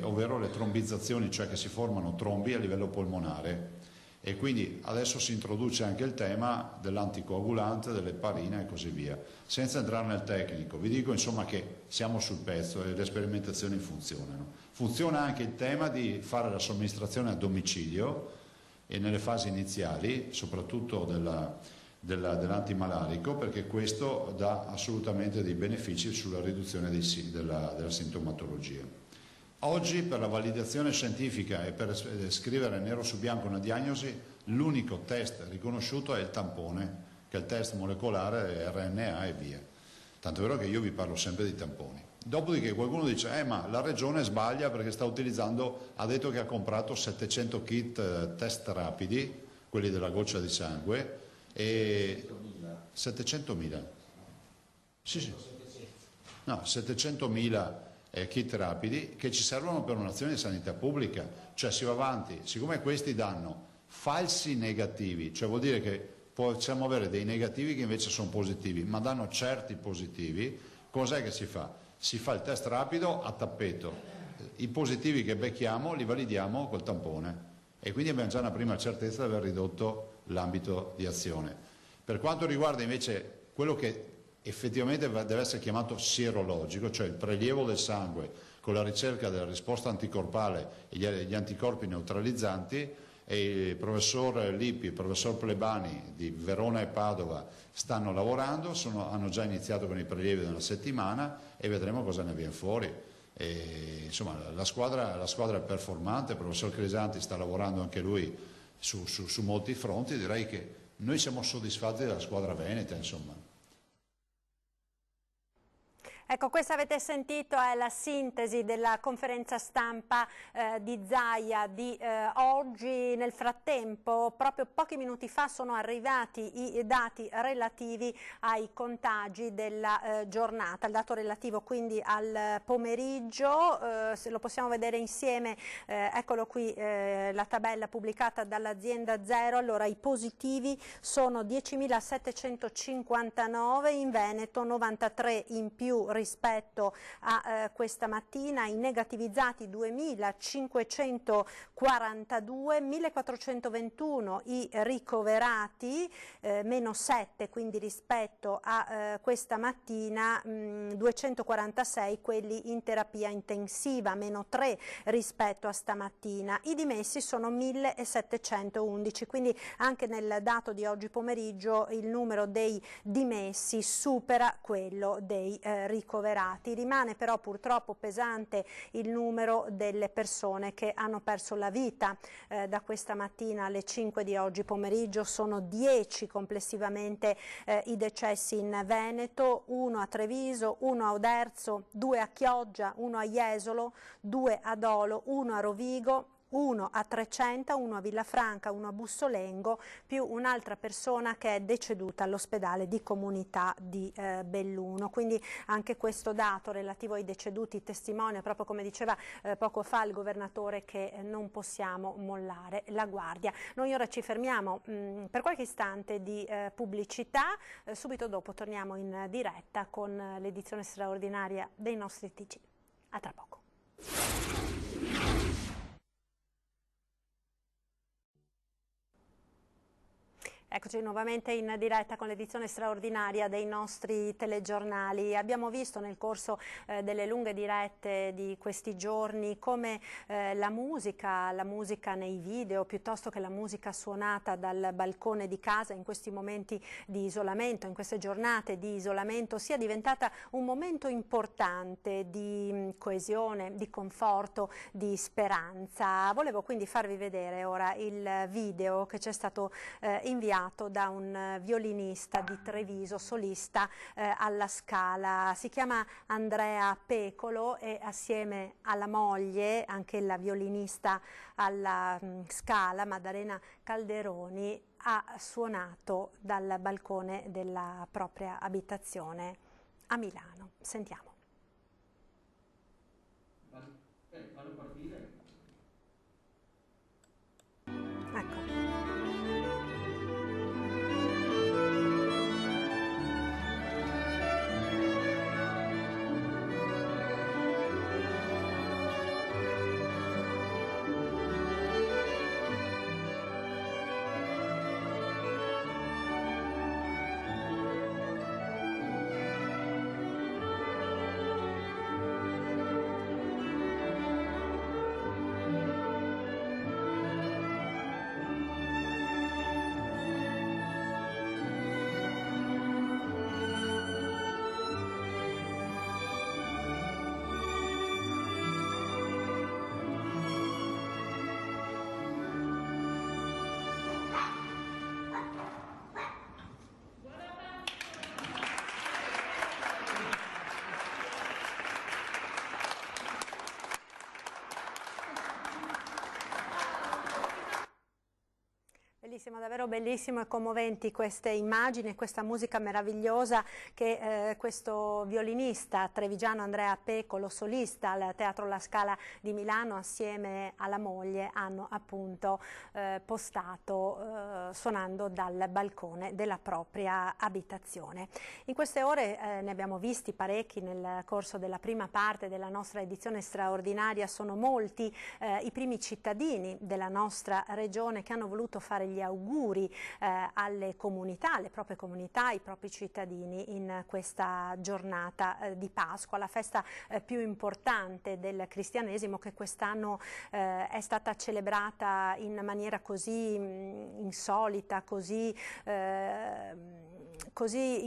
ovvero le trombizzazioni, cioè che si formano trombi a livello polmonare. E quindi adesso si introduce anche il tema dell'anticoagulante, dell'eparina e così via. Senza entrare nel tecnico, vi dico insomma che siamo sul pezzo e le sperimentazioni funzionano. Funziona anche il tema di fare la somministrazione a domicilio e nelle fasi iniziali, soprattutto dell'antimalarico, perché questo dà assolutamente dei benefici sulla riduzione della sintomatologia. Oggi per la validazione scientifica e per scrivere nero su bianco una diagnosi, l'unico test riconosciuto è il tampone, che è il test molecolare RNA e via. Tanto è vero che io vi parlo sempre di tamponi. Dopodiché qualcuno dice, ma la regione sbaglia perché ha detto che ha comprato 700 kit test rapidi, quelli della goccia di sangue, e 700.000. Sì. No, 700.000 kit rapidi che ci servono per un'azione di sanità pubblica, cioè si va avanti, siccome questi danno falsi negativi, cioè vuol dire che possiamo avere dei negativi che invece sono positivi, ma danno certi positivi. Cos'è che si fa? Si fa il test rapido a tappeto, i positivi che becchiamo li validiamo col tampone e quindi abbiamo già una prima certezza di aver ridotto l'ambito di azione. Per quanto riguarda invece quello che effettivamente deve essere chiamato sierologico, cioè il prelievo del sangue con la ricerca della risposta anticorpale e gli anticorpi neutralizzanti, e il professor Lippi e il professor Plebani di Verona e Padova stanno lavorando, hanno già iniziato con i prelievi da una settimana e vedremo cosa ne viene fuori. E, insomma, la squadra è performante, il professor Crisanti sta lavorando anche lui su molti fronti, direi che noi siamo soddisfatti della squadra veneta, insomma. Ecco, questa avete sentito è la sintesi della conferenza stampa di Zaia di oggi. Nel frattempo, proprio pochi minuti fa, sono arrivati i dati relativi ai contagi della giornata, il dato relativo quindi al pomeriggio, se lo possiamo vedere insieme, eccolo qui, la tabella pubblicata dall'azienda Zero. Allora, i positivi sono 10.759, in Veneto 93 in più rispetto a questa mattina, i negativizzati 2.542, 1.421 i ricoverati, meno 7 quindi rispetto a questa mattina, 246 quelli in terapia intensiva, meno 3 rispetto a stamattina. I dimessi sono 1.711, quindi anche nel dato di oggi pomeriggio il numero dei dimessi supera quello dei ricoverati. Rimane però purtroppo pesante il numero delle persone che hanno perso la vita. Da questa mattina alle 5 di oggi pomeriggio sono 10 complessivamente i decessi in Veneto, 1 a Treviso, 1 a Oderzo, 2 a Chioggia, 1 a Jesolo, 2 a Dolo, 1 a Rovigo, 1 a Trecenta, 1 a Villafranca, 1 a Bussolengo, più un'altra persona che è deceduta all'ospedale di comunità di Belluno. Quindi anche questo dato relativo ai deceduti testimonia, proprio come diceva poco fa il governatore, che non possiamo mollare la guardia. Noi ora ci fermiamo per qualche istante di pubblicità, subito dopo torniamo in diretta con l'edizione straordinaria dei nostri TG. A tra poco. Eccoci nuovamente in diretta con l'edizione straordinaria dei nostri telegiornali. Abbiamo visto nel corso delle lunghe dirette di questi giorni come la musica nei video, piuttosto che la musica suonata dal balcone di casa in questi momenti di isolamento, in queste giornate di isolamento, sia diventata un momento importante di coesione, di conforto, di speranza. Volevo quindi farvi vedere ora il video che ci è stato inviato da un violinista di Treviso, solista alla Scala. Si chiama Andrea Pecolo e assieme alla moglie, anche la violinista alla Scala, Maddalena Calderoni, ha suonato dal balcone della propria abitazione a Milano. Sentiamo. Fallo partire. Ecco. Bellissimo, davvero bellissimo e commoventi queste immagini e questa musica meravigliosa che questo violinista trevigiano Andrea Pecolo, solista al Teatro La Scala di Milano, assieme alla moglie hanno appunto postato suonando dal balcone della propria abitazione. In queste ore ne abbiamo visti parecchi nel corso della prima parte della nostra edizione straordinaria. Sono molti i primi cittadini della nostra regione che hanno voluto fare gli auguri alle comunità, alle proprie comunità, ai propri cittadini in questa giornata di Pasqua, la festa più importante del cristianesimo, che quest'anno è stata celebrata in maniera così insolita, così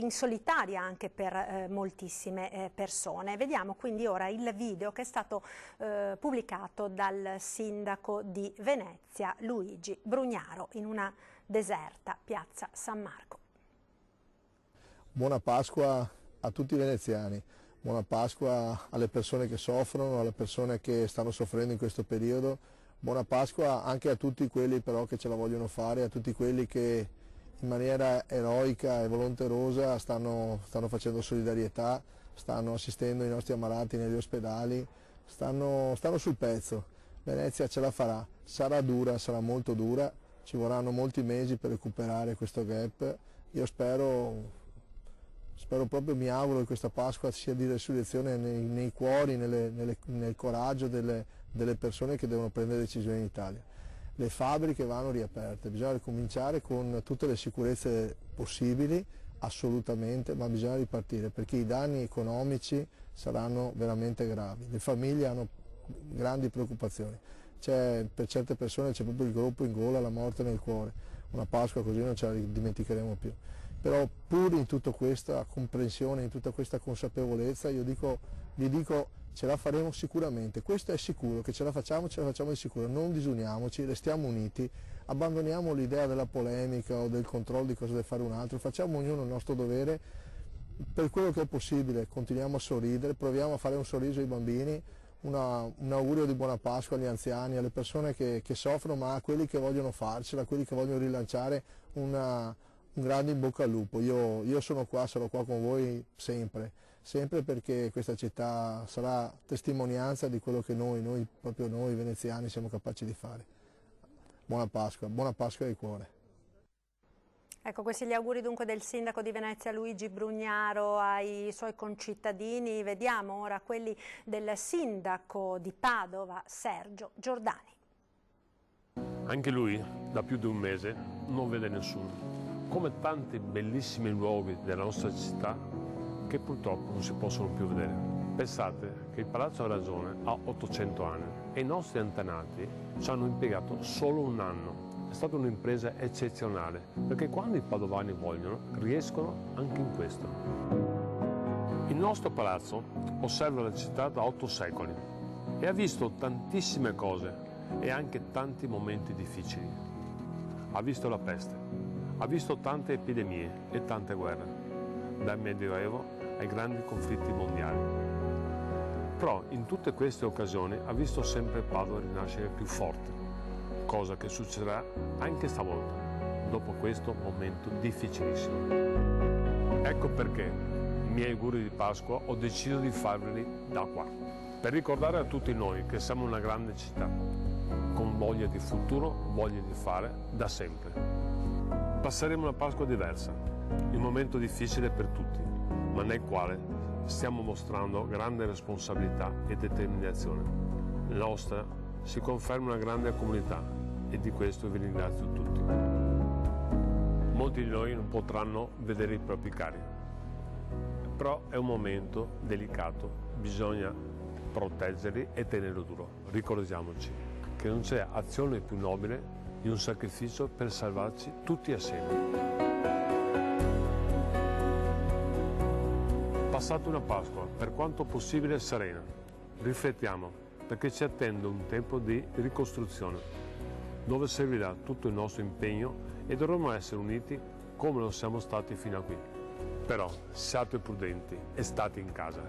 in solitaria anche per moltissime persone. Vediamo quindi ora il video che è stato pubblicato dal sindaco di Venezia, Luigi Brugnaro, in una deserta piazza San Marco. Buona Pasqua a tutti i veneziani, buona Pasqua alle persone che soffrono, alle persone che stanno soffrendo in questo periodo, buona Pasqua anche a tutti quelli però che ce la vogliono fare, a tutti quelli che in maniera eroica e volonterosa stanno facendo solidarietà, stanno assistendo i nostri ammalati negli ospedali, stanno sul pezzo. Venezia ce la farà, sarà dura, sarà molto dura, ci vorranno molti mesi per recuperare questo gap. Io spero proprio, mi auguro che questa Pasqua sia di resurrezione nei cuori, nel coraggio delle persone che devono prendere decisioni in Italia. Le fabbriche vanno riaperte, bisogna ricominciare con tutte le sicurezze possibili, assolutamente, ma bisogna ripartire perché i danni economici saranno veramente gravi. Le famiglie hanno grandi preoccupazioni, per certe persone c'è proprio il groppo in gola, la morte nel cuore. Una Pasqua così non ce la dimenticheremo più. Però pur in tutta questa comprensione, in tutta questa consapevolezza, vi dico ce la faremo sicuramente, questo è sicuro, che ce la facciamo di sicuro, non disuniamoci, restiamo uniti, abbandoniamo l'idea della polemica o del controllo di cosa deve fare un altro, facciamo ognuno il nostro dovere, per quello che è possibile continuiamo a sorridere, proviamo a fare un sorriso ai bambini, un augurio di buona Pasqua agli anziani, alle persone che soffrono, ma a quelli che vogliono farcela, a quelli che vogliono rilanciare un grande in bocca al lupo. Io sarò qua con voi sempre perché questa città sarà testimonianza di quello che proprio noi veneziani siamo capaci di fare. Buona Pasqua di cuore. Ecco, questi gli auguri dunque del sindaco di Venezia Luigi Brugnaro ai suoi concittadini. Vediamo ora quelli del sindaco di Padova Sergio Giordani. Anche lui da più di un mese non vede nessuno. Come tanti bellissimi luoghi della nostra città che purtroppo non si possono più vedere. Pensate che il Palazzo della Ragione ha 800 anni e i nostri antenati ci hanno impiegato solo un anno. È stata un'impresa eccezionale perché quando i padovani vogliono riescono anche in questo. Il nostro palazzo osserva la città da 8 secoli e ha visto tantissime cose e anche tanti momenti difficili. Ha visto la peste, ha visto tante epidemie e tante guerre, dal Medioevo ai grandi conflitti mondiali. Però in tutte queste occasioni ha visto sempre Padova rinascere più forte, cosa che succederà anche stavolta, dopo questo momento difficilissimo. Ecco perché i miei auguri di Pasqua ho deciso di farveli da qua, per ricordare a tutti noi che siamo una grande città, con voglia di futuro, voglia di fare da sempre. Passeremo una Pasqua diversa, un momento difficile per tutti, ma nel quale stiamo mostrando grande responsabilità e determinazione. La nostra si conferma una grande comunità e di questo vi ringrazio tutti. Molti di noi non potranno vedere i propri cari, però è un momento delicato, bisogna proteggerli e tenerlo duro. Ricordiamoci che non c'è azione più nobile di un sacrificio per salvarci tutti assieme. Passate una Pasqua, per quanto possibile serena. Riflettiamo, perché ci attende un tempo di ricostruzione, dove servirà tutto il nostro impegno e dovremo essere uniti come lo siamo stati fino a qui. Però siate prudenti e state in casa.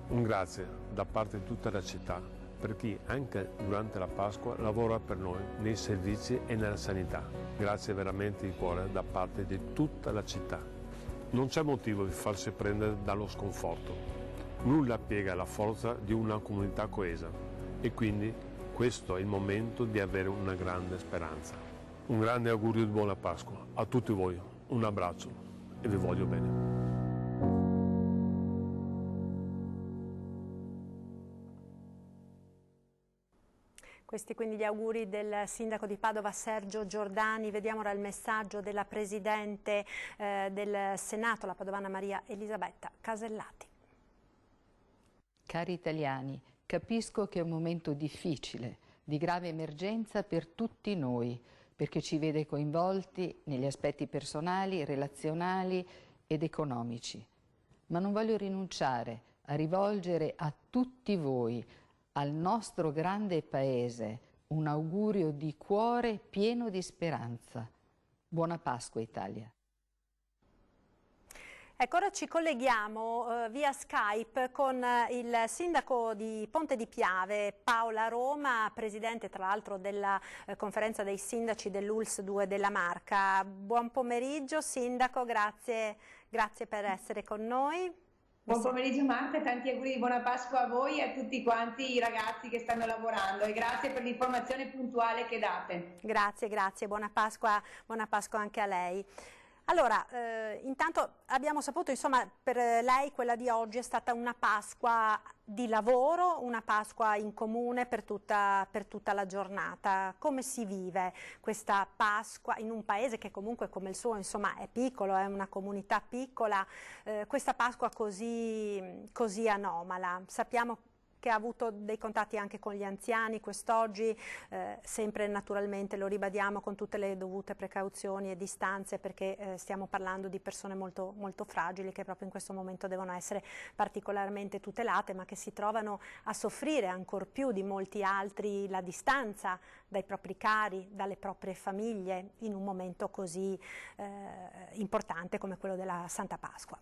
Un grazie da parte di tutta la città per chi anche durante la Pasqua lavora per noi nei servizi e nella sanità. Grazie veramente di cuore da parte di tutta la città. Non c'è motivo di farsi prendere dallo sconforto. Nulla piega la forza di una comunità coesa e quindi questo è il momento di avere una grande speranza. Un grande augurio di buona Pasqua a tutti voi, un abbraccio e vi voglio bene. Questi quindi gli auguri del sindaco di Padova Sergio Giordani. Vediamo ora il messaggio della Presidente del Senato, la padovana Maria Elisabetta Casellati. Cari italiani, capisco che è un momento difficile, di grave emergenza per tutti noi, perché ci vede coinvolti negli aspetti personali, relazionali ed economici. Ma non voglio rinunciare a rivolgere a tutti voi, al nostro grande paese, un augurio di cuore pieno di speranza. Buona Pasqua Italia. Ecco, ora ci colleghiamo via Skype con il sindaco di Ponte di Piave, Paola Roma, presidente tra l'altro della conferenza dei sindaci dell'ULSS 2 della Marca. Buon pomeriggio sindaco, grazie per essere con noi. Buon pomeriggio Marta e tanti auguri di buona Pasqua a voi e a tutti quanti i ragazzi che stanno lavorando e grazie per l'informazione puntuale che date. Grazie, buona Pasqua anche a lei. Allora, intanto abbiamo saputo, insomma, per lei quella di oggi è stata una Pasqua di lavoro, una Pasqua in comune per tutta la giornata. Come si vive questa Pasqua in un paese che comunque come il suo, insomma, è piccolo, è una comunità piccola, questa Pasqua così anomala? Sappiamo che ha avuto dei contatti anche con gli anziani quest'oggi, sempre naturalmente, lo ribadiamo, con tutte le dovute precauzioni e distanze, perché stiamo parlando di persone molto, molto fragili che proprio in questo momento devono essere particolarmente tutelate, ma che si trovano a soffrire ancor più di molti altri la distanza dai propri cari, dalle proprie famiglie, in un momento così importante come quello della Santa Pasqua.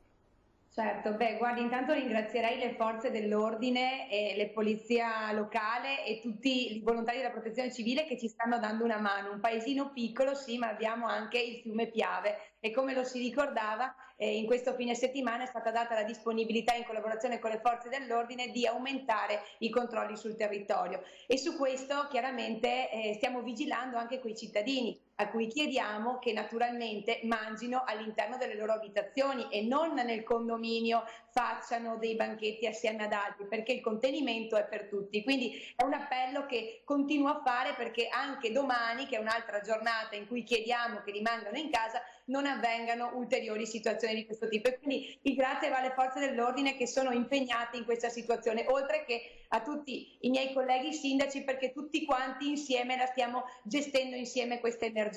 Certo, guardi, intanto ringrazierei le forze dell'ordine e le polizia locale e tutti i volontari della protezione civile che ci stanno dando una mano. Un paesino piccolo sì, ma abbiamo anche il fiume Piave e come lo si ricordava in questo fine settimana è stata data la disponibilità in collaborazione con le forze dell'ordine di aumentare i controlli sul territorio e su questo chiaramente stiamo vigilando anche coi cittadini a cui chiediamo che naturalmente mangino all'interno delle loro abitazioni e non nel condominio facciano dei banchetti assieme ad altri, perché il contenimento è per tutti. Quindi è un appello che continuo a fare perché anche domani, che è un'altra giornata in cui chiediamo che rimangano in casa, non avvengano ulteriori situazioni di questo tipo. E quindi il grazie va alle forze dell'ordine che sono impegnate in questa situazione, oltre che a tutti i miei colleghi sindaci, perché tutti quanti insieme la stiamo gestendo insieme questa emergenza.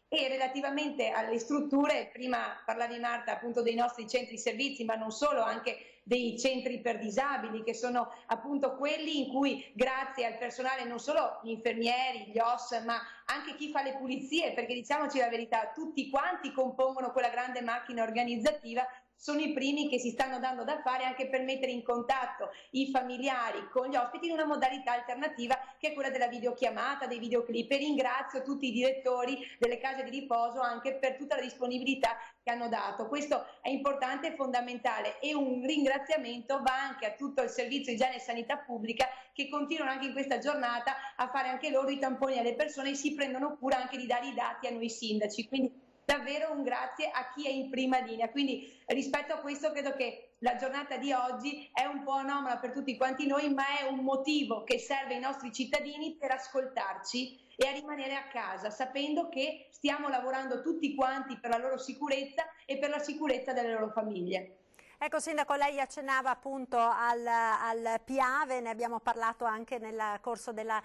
E relativamente alle strutture, prima parlavi Marta appunto dei nostri centri servizi, ma non solo, anche dei centri per disabili, che sono appunto quelli in cui grazie al personale, non solo gli infermieri, gli OS, ma anche chi fa le pulizie, perché diciamoci la verità, tutti quanti compongono quella grande macchina organizzativa, sono i primi che si stanno dando da fare anche per mettere in contatto i familiari con gli ospiti in una modalità alternativa che è quella della videochiamata, dei videoclip. E ringrazio tutti i direttori delle case di riposo anche per tutta la disponibilità che hanno dato. Questo è importante e fondamentale e un ringraziamento va anche a tutto il servizio igiene e sanità pubblica che continuano anche in questa giornata a fare anche loro i tamponi alle persone e si prendono cura anche di dare i dati a noi sindaci. Quindi davvero un grazie a chi è in prima linea. Quindi rispetto a questo credo che la giornata di oggi è un po' anomala per tutti quanti noi, ma è un motivo che serve ai nostri cittadini per ascoltarci e a rimanere a casa, sapendo che stiamo lavorando tutti quanti per la loro sicurezza e per la sicurezza delle loro famiglie. Ecco Sindaco, lei accennava appunto al Piave, ne abbiamo parlato anche nel corso della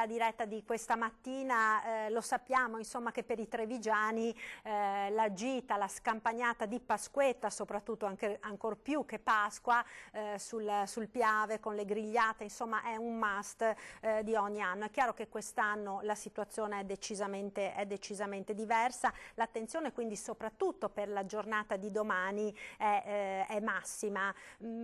diretta di questa mattina, lo sappiamo insomma che per i trevigiani la gita, la scampagnata di Pasquetta, soprattutto anche ancor più che Pasqua, sul Piave con le grigliate, insomma è un must di ogni anno. È chiaro che quest'anno la situazione è decisamente diversa, l'attenzione quindi soprattutto per la giornata di domani è è massima.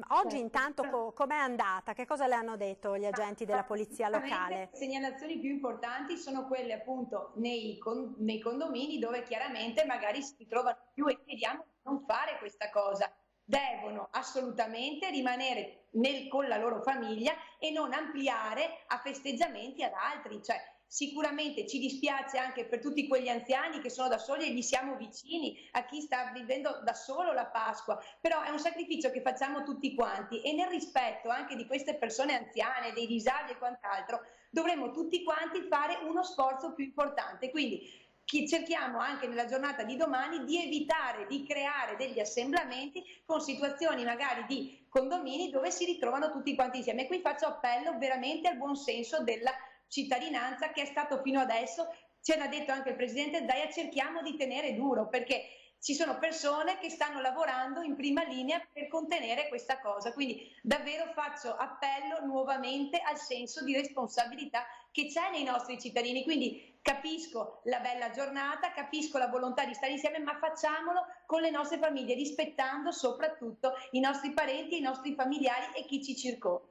Oggi intanto com'è andata? Che cosa le hanno detto gli agenti della polizia locale? Le segnalazioni più importanti sono quelle appunto nei condomini, dove chiaramente magari si trovano più, e chiediamo di non fare questa cosa. Devono assolutamente rimanere con la loro famiglia e non ampliare a festeggiamenti ad altri. Cioè, sicuramente ci dispiace anche per tutti quegli anziani che sono da soli e gli siamo vicini, a chi sta vivendo da solo la Pasqua, però è un sacrificio che facciamo tutti quanti, e nel rispetto anche di queste persone anziane, dei disabili e quant'altro, dovremmo tutti quanti fare uno sforzo più importante. Quindi cerchiamo anche nella giornata di domani di evitare di creare degli assemblamenti con situazioni magari di condomini dove si ritrovano tutti quanti insieme. E qui faccio appello veramente al buon senso della cittadinanza, che è stato fino adesso, ce l'ha detto anche il Presidente Zaia, cerchiamo di tenere duro, perché ci sono persone che stanno lavorando in prima linea per contenere questa cosa. Quindi davvero faccio appello nuovamente al senso di responsabilità che c'è nei nostri cittadini. Quindi capisco la bella giornata, capisco la volontà di stare insieme, ma facciamolo con le nostre famiglie, rispettando soprattutto i nostri parenti, i nostri familiari e chi ci circonda.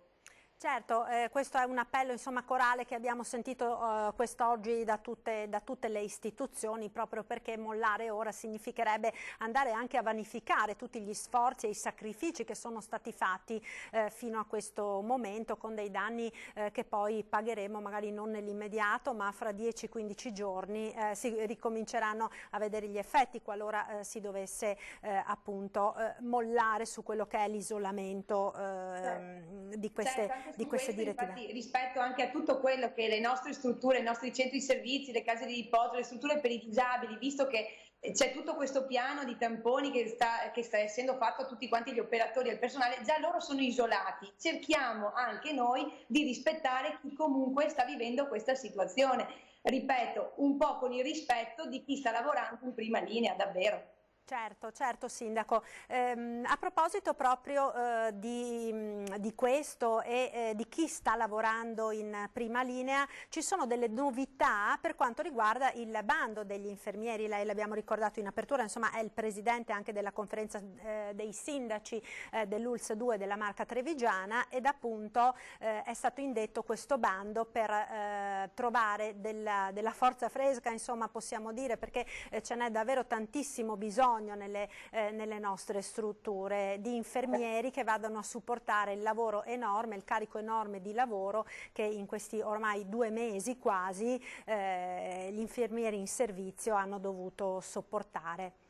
Certo, questo è un appello insomma corale che abbiamo sentito quest'oggi da tutte le istituzioni, proprio perché mollare ora significherebbe andare anche a vanificare tutti gli sforzi e i sacrifici che sono stati fatti fino a questo momento, con dei danni che poi pagheremo magari non nell'immediato, ma fra 10-15 giorni si ricominceranno a vedere gli effetti, qualora si dovesse appunto mollare su quello che è l'isolamento di queste direttive. Infatti, rispetto anche a tutto quello che le nostre strutture, i nostri centri di servizi, le case di riposo, le strutture per i disabili, visto che c'è tutto questo piano di tamponi che sta essendo fatto a tutti quanti gli operatori e il personale, già loro sono isolati. Cerchiamo anche noi di rispettare chi comunque sta vivendo questa situazione. Ripeto, un po' con il rispetto di chi sta lavorando in prima linea, davvero. Certo Sindaco. A proposito proprio di questo e di chi sta lavorando in prima linea, ci sono delle novità per quanto riguarda il bando degli infermieri. Lei, l'abbiamo ricordato in apertura, insomma è il presidente anche della conferenza dei sindaci dell'ULSS 2 della Marca Trevigiana, ed appunto è stato indetto questo bando per trovare della forza fresca, insomma possiamo dire, perché ce n'è davvero tantissimo bisogno nelle nostre strutture, di infermieri che vadano a supportare il lavoro enorme, il carico enorme di lavoro che in questi ormai 2 mesi quasi gli infermieri in servizio hanno dovuto sopportare.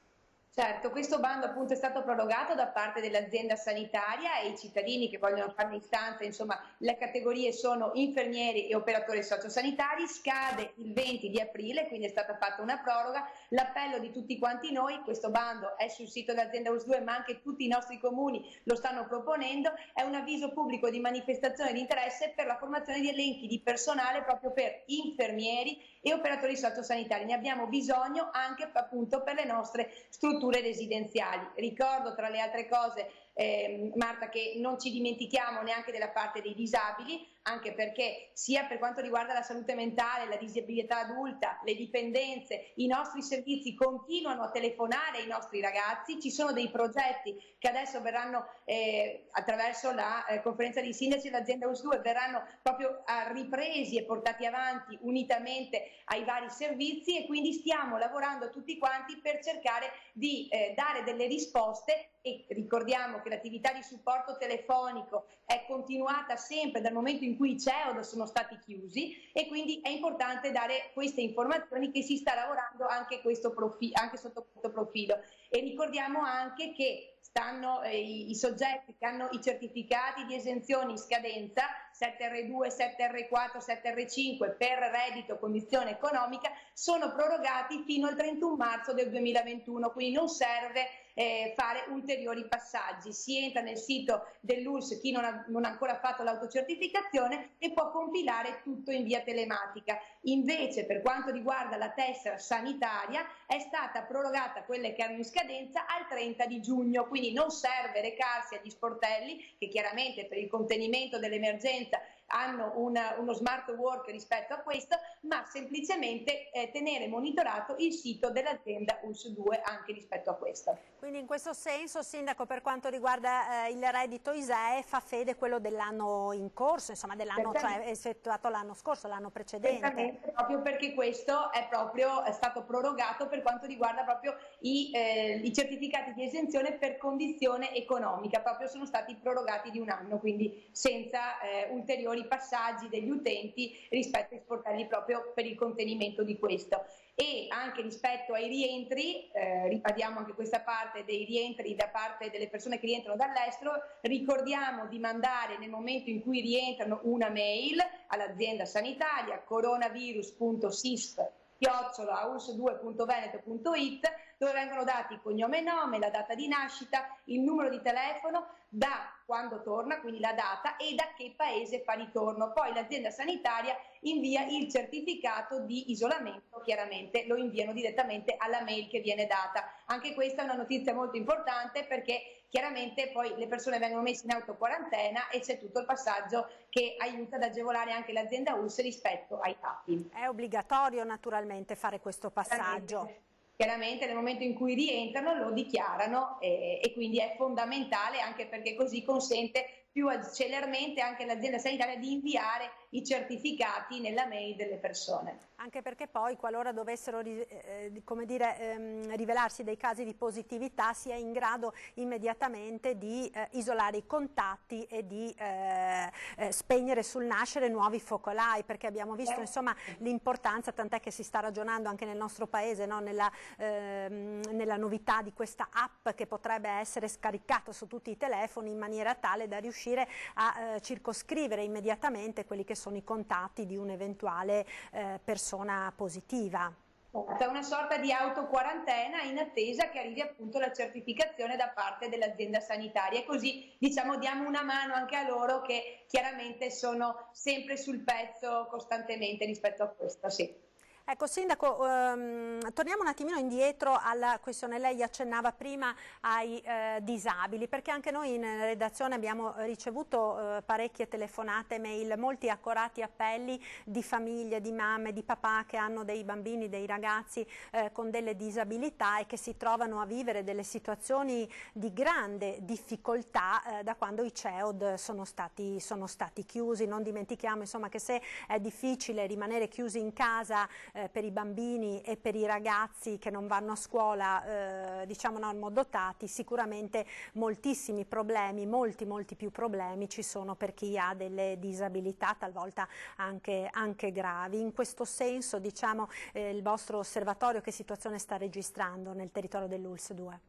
Certo, questo bando appunto è stato prorogato da parte dell'azienda sanitaria, e i cittadini che vogliono farne istanza, insomma le categorie sono infermieri e operatori sociosanitari, scade il 20 di aprile, quindi è stata fatta una proroga. L'appello di tutti quanti noi, questo bando è sul sito dell'azienda ULSS 2, ma anche tutti i nostri comuni lo stanno proponendo, è un avviso pubblico di manifestazione di interesse per la formazione di elenchi di personale proprio per infermieri e operatori sociosanitari. Ne abbiamo bisogno anche appunto per le nostre strutture residenziali. Ricordo tra le altre cose, Marta, che non ci dimentichiamo neanche della parte dei disabili, anche perché sia per quanto riguarda la salute mentale, la disabilità adulta, le dipendenze, i nostri servizi continuano a telefonare ai nostri ragazzi. Ci sono dei progetti che adesso verranno attraverso la conferenza dei sindaci dell'azienda ULSS 2 verranno proprio ripresi e portati avanti unitamente ai vari servizi, e quindi stiamo lavorando tutti quanti per cercare di dare delle risposte. E ricordiamo che l'attività di supporto telefonico è continuata sempre dal momento in cui i CEOD sono stati chiusi, e quindi è importante dare queste informazioni, che si sta lavorando anche sotto questo profilo. E ricordiamo anche che stanno i soggetti che hanno i certificati di esenzione in scadenza 7R2, 7R4, 7R5 per reddito, condizione economica, sono prorogati fino al 31 marzo del 2021, quindi non serve fare ulteriori passaggi. Si entra nel sito dell'ULSS, chi non ha ancora fatto l'autocertificazione, e può compilare tutto in via telematica. Invece per quanto riguarda la tessera sanitaria è stata prorogata, quelle che erano in scadenza, al 30 di giugno, quindi non serve recarsi agli sportelli, che chiaramente per il contenimento dell'emergenza hanno uno smart work rispetto a questo, ma semplicemente tenere monitorato il sito dell'azienda ULSS 2 anche rispetto a questo. Quindi in questo senso, Sindaco, per quanto riguarda il reddito ISEE, fa fede quello dell'anno in corso, insomma dell'anno, cioè effettuato l'anno scorso, l'anno precedente. Proprio perché questo è stato prorogato per quanto riguarda proprio i certificati di esenzione per condizione economica, proprio sono stati prorogati di un anno, quindi senza ulteriori passaggi degli utenti rispetto ai sportelli proprio per il contenimento di questo. E anche rispetto ai rientri, ribadiamo anche questa parte dei rientri da parte delle persone che rientrano dall'estero, ricordiamo di mandare nel momento in cui rientrano una mail all'azienda sanitaria coronavirus.sisp@uls2.veneto.it, dove vengono dati il cognome e nome, la data di nascita, il numero di telefono, da quando torna, quindi la data, e da che paese fa ritorno. Poi l'azienda sanitaria invia il certificato di isolamento, chiaramente lo inviano direttamente alla mail che viene data. Anche questa è una notizia molto importante, perché chiaramente poi le persone vengono messe in autoquarantena e c'è tutto il passaggio che aiuta ad agevolare anche l'azienda ULSS rispetto ai tappi. È obbligatorio naturalmente fare questo passaggio. Chiaramente nel momento in cui rientrano lo dichiarano e quindi è fondamentale, anche perché così consente più celermente anche all'azienda sanitaria di inviare i certificati nella mail delle persone. Anche perché poi, qualora dovessero rivelarsi dei casi di positività, si è in grado immediatamente di isolare i contatti e di spegnere sul nascere nuovi focolai, perché abbiamo visto insomma l'importanza, tant'è che si sta ragionando anche nel nostro paese, no? nella novità di questa app che potrebbe essere scaricata su tutti i telefoni in maniera tale da riuscire a circoscrivere immediatamente quelli che sono i contatti di un'eventuale persona positiva. È una sorta di autoquarantena in attesa che arrivi appunto la certificazione da parte dell'azienda sanitaria, e così diamo una mano anche a loro, che chiaramente sono sempre sul pezzo costantemente rispetto a questo. Sì. Ecco, Sindaco, torniamo un attimino indietro alla questione. Lei accennava prima ai disabili, perché anche noi in redazione abbiamo ricevuto parecchie telefonate, mail, molti accorati appelli di famiglie, di mamme, di papà che hanno dei bambini, dei ragazzi con delle disabilità e che si trovano a vivere delle situazioni di grande difficoltà da quando i CEOD sono stati chiusi. Non dimentichiamo insomma che se è difficile rimanere chiusi in casa per i bambini e per i ragazzi che non vanno a scuola, diciamo non dotati, sicuramente moltissimi problemi, molti più problemi ci sono per chi ha delle disabilità, talvolta anche gravi. In questo senso, diciamo, il vostro osservatorio che situazione sta registrando nel territorio dell'ULSS 2?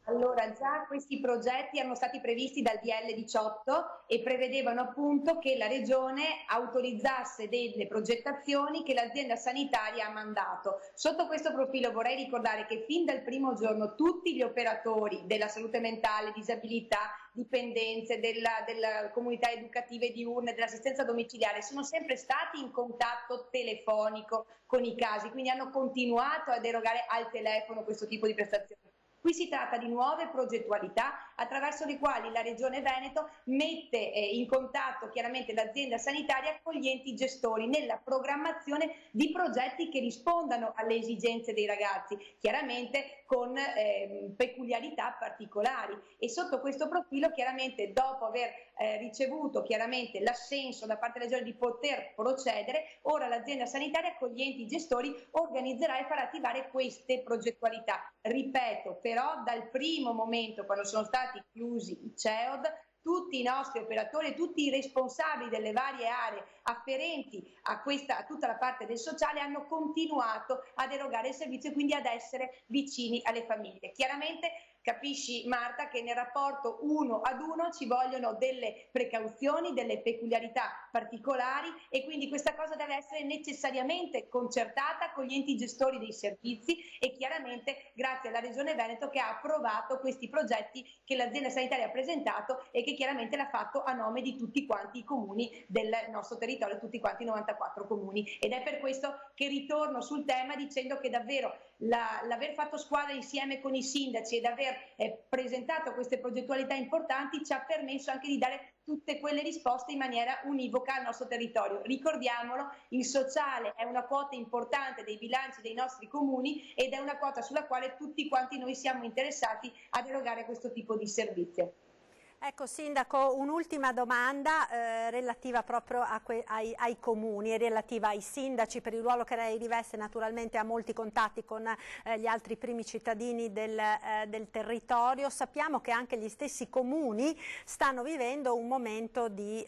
Allora, già questi progetti erano stati previsti dal DL 18 e prevedevano appunto che la Regione autorizzasse delle progettazioni che l'azienda sanitaria ha mandato. Sotto questo profilo vorrei ricordare che fin dal primo giorno tutti gli operatori della salute mentale, disabilità, dipendenze, della comunità educative diurne, dell'assistenza domiciliare sono sempre stati in contatto telefonico con i casi, quindi hanno continuato ad erogare al telefono questo tipo di prestazioni. Qui si tratta di nuove progettualità attraverso le quali la Regione Veneto mette in contatto chiaramente l'azienda sanitaria con gli enti gestori nella programmazione di progetti che rispondano alle esigenze dei ragazzi, chiaramente con peculiarità particolari. E sotto questo profilo, chiaramente dopo aver ricevuto chiaramente l'assenso da parte della Regione di poter procedere, ora l'azienda sanitaria con gli enti gestori organizzerà e farà attivare queste progettualità. Ripeto, però dal primo momento, quando sono stati chiusi i CEOD, tutti i nostri operatori, tutti i responsabili delle varie aree afferenti a tutta la parte del sociale hanno continuato ad erogare il servizio e quindi ad essere vicini alle famiglie. Chiaramente capisci, Marta, che nel rapporto uno ad uno ci vogliono delle precauzioni, delle peculiarità particolari, e quindi questa cosa deve essere necessariamente concertata con gli enti gestori dei servizi e chiaramente grazie alla Regione Veneto che ha approvato questi progetti che l'azienda sanitaria ha presentato e che chiaramente l'ha fatto a nome di tutti quanti i comuni del nostro territorio territorio, tutti quanti i 94 comuni. Ed è per questo che ritorno sul tema dicendo che davvero l'aver fatto squadra insieme con i sindaci ed aver presentato queste progettualità importanti ci ha permesso anche di dare tutte quelle risposte in maniera univoca al nostro territorio. Ricordiamolo, il sociale è una quota importante dei bilanci dei nostri comuni ed è una quota sulla quale tutti quanti noi siamo interessati ad erogare questo tipo di servizio. Ecco Sindaco, un'ultima domanda relativa proprio ai comuni e relativa ai sindaci, per il ruolo che lei riveste. Naturalmente ha molti contatti con gli altri primi cittadini del territorio. Sappiamo che anche gli stessi comuni stanno vivendo un momento di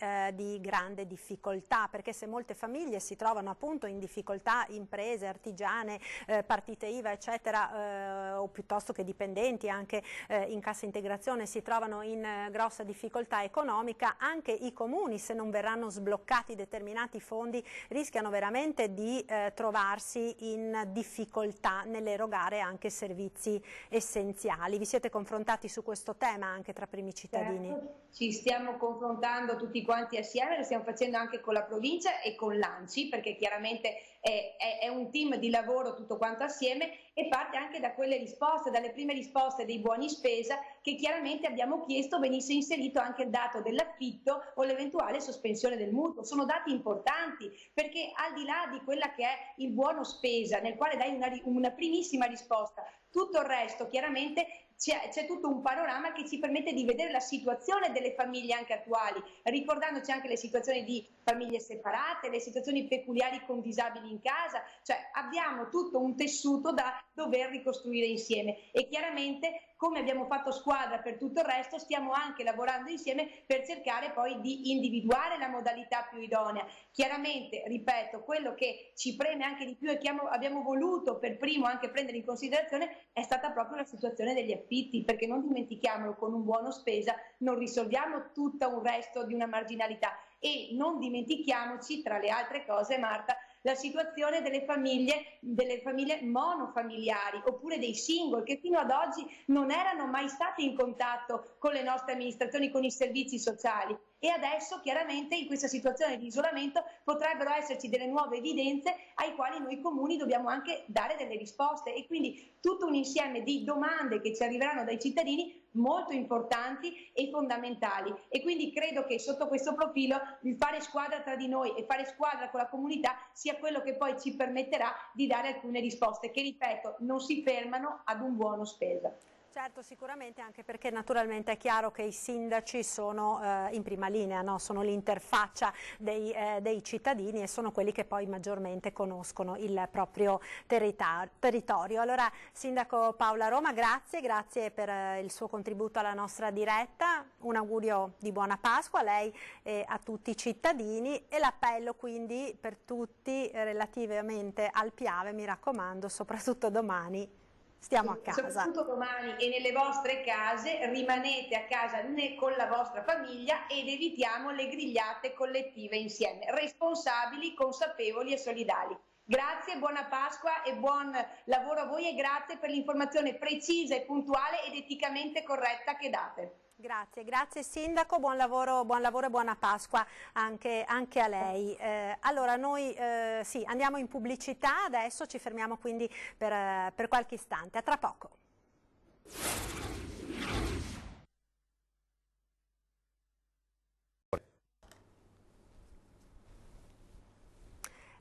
grande difficoltà, perché se molte famiglie si trovano appunto in difficoltà, imprese, artigiane, partite IVA eccetera, o piuttosto che dipendenti anche in cassa integrazione si trovano in grossa difficoltà economica, anche i comuni, se non verranno sbloccati determinati fondi, rischiano veramente di trovarsi in difficoltà nell'erogare anche servizi essenziali. Vi siete confrontati su questo tema anche tra primi cittadini? Certo, ci stiamo confrontando tutti quanti assieme, lo stiamo facendo anche con la provincia e con l'ANCI, perché chiaramente è un team di lavoro tutto quanto assieme, e parte anche da quelle risposte, dalle prime risposte dei buoni spesa, che chiaramente abbiamo chiesto venisse inserito anche il dato dell'affitto o l'eventuale sospensione del mutuo. Sono dati importanti, perché al di là di quella che è il buono spesa, nel quale dai una primissima risposta, tutto il resto chiaramente c'è tutto un panorama che ci permette di vedere la situazione delle famiglie anche attuali, ricordandoci anche le situazioni di famiglie separate, le situazioni peculiari con disabili in casa, cioè abbiamo tutto un tessuto da dover ricostruire insieme, e chiaramente, come abbiamo fatto squadra per tutto il resto, stiamo anche lavorando insieme per cercare poi di individuare la modalità più idonea. Chiaramente, ripeto, quello che ci preme anche di più e che abbiamo voluto per primo anche prendere in considerazione è stata proprio la situazione degli affitti, perché non dimentichiamolo, con un buono spesa non risolviamo tutto un resto di una marginalità, e non dimentichiamoci, tra le altre cose, Marta, la situazione delle famiglie monofamiliari oppure dei single che fino ad oggi non erano mai stati in contatto con le nostre amministrazioni, con i servizi sociali, e adesso chiaramente in questa situazione di isolamento potrebbero esserci delle nuove evidenze ai quali noi comuni dobbiamo anche dare delle risposte, e quindi tutto un insieme di domande che ci arriveranno dai cittadini molto importanti e fondamentali, e quindi credo che sotto questo profilo il fare squadra tra di noi e fare squadra con la comunità sia quello che poi ci permetterà di dare alcune risposte che, ripeto, non si fermano ad un buono spesa. Certo, sicuramente, anche perché naturalmente è chiaro che i sindaci sono in prima linea, no? Sono l'interfaccia dei cittadini e sono quelli che poi maggiormente conoscono il proprio territorio. Allora, Sindaco Paola Roma, grazie per il suo contributo alla nostra diretta, un augurio di buona Pasqua a lei e a tutti i cittadini, e l'appello quindi per tutti relativamente al Piave, mi raccomando, soprattutto domani. Stiamo a casa. Soprattutto domani, e nelle vostre case rimanete a casa con la vostra famiglia ed evitiamo le grigliate collettive insieme, responsabili, consapevoli e solidali. Grazie, buona Pasqua e buon lavoro a voi, e grazie per l'informazione precisa e puntuale ed eticamente corretta che date. Grazie Sindaco, buon lavoro e buona Pasqua anche a lei. Allora noi sì, andiamo in pubblicità, adesso ci fermiamo quindi per qualche istante, a tra poco.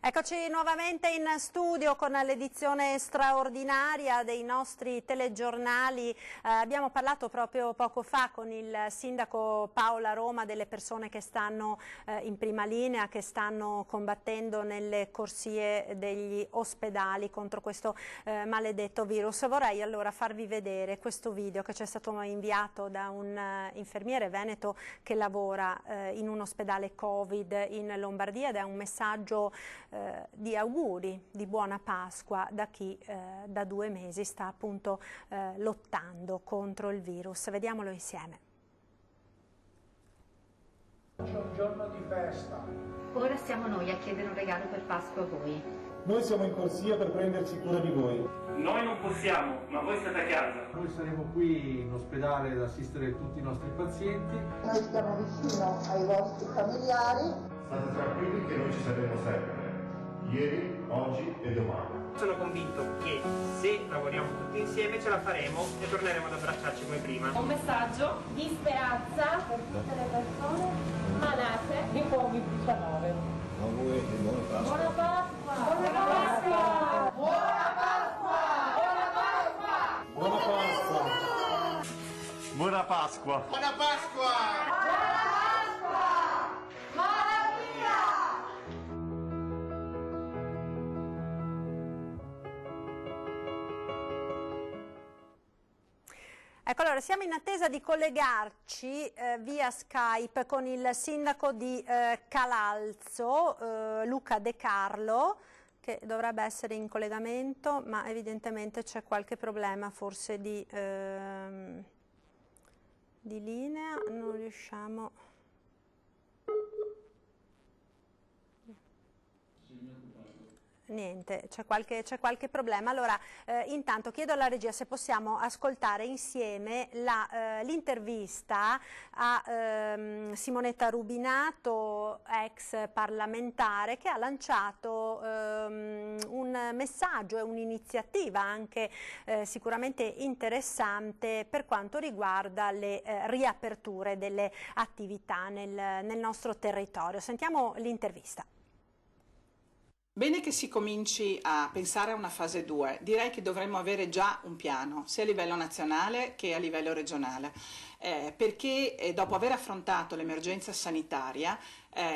Eccoci nuovamente in studio con l'edizione straordinaria dei nostri telegiornali. Abbiamo parlato proprio poco fa con il Sindaco Paola Roma delle persone che stanno in prima linea, che stanno combattendo nelle corsie degli ospedali contro questo maledetto virus. Vorrei allora farvi vedere questo video che ci è stato inviato da un infermiere veneto che lavora in un ospedale Covid in Lombardia, ed è un messaggio di auguri di buona Pasqua da chi da 2 mesi sta appunto lottando contro il virus. Vediamolo insieme. C'è un giorno di festa. Ora siamo noi a chiedere un regalo per Pasqua a voi. Noi siamo in corsia per prenderci cura di voi. Noi non possiamo, ma voi state a casa. Noi saremo qui in ospedale ad assistere tutti i nostri pazienti. Noi stiamo vicino ai vostri familiari. State tranquilli che noi ci saremo sempre, ieri, oggi e domani. Sono convinto che se lavoriamo tutti insieme ce la faremo e torneremo ad abbracciarci come prima. Un messaggio di speranza per tutte le persone malate di Covid-19. Auguri e buona Pasqua. Buona Pasqua! Buona Pasqua! Buona Pasqua! Buona Pasqua! Buona Pasqua! Buona Pasqua! Buona Pasqua! Buona Pasqua! Maraviglia! Ecco, allora siamo in attesa di collegarci via Skype con il sindaco di Calalzo, Luca De Carlo, che dovrebbe essere in collegamento, ma evidentemente c'è qualche problema forse di linea, non riusciamo. Niente, c'è qualche problema. Allora, intanto chiedo alla regia se possiamo ascoltare insieme l'intervista a Simonetta Rubinato, ex parlamentare, che ha lanciato un messaggio e un'iniziativa anche sicuramente interessante per quanto riguarda le riaperture delle attività nel nostro territorio. Sentiamo l'intervista. Bene che si cominci a pensare a una fase 2, direi che dovremmo avere già un piano, sia a livello nazionale che a livello regionale, perché dopo aver affrontato l'emergenza sanitaria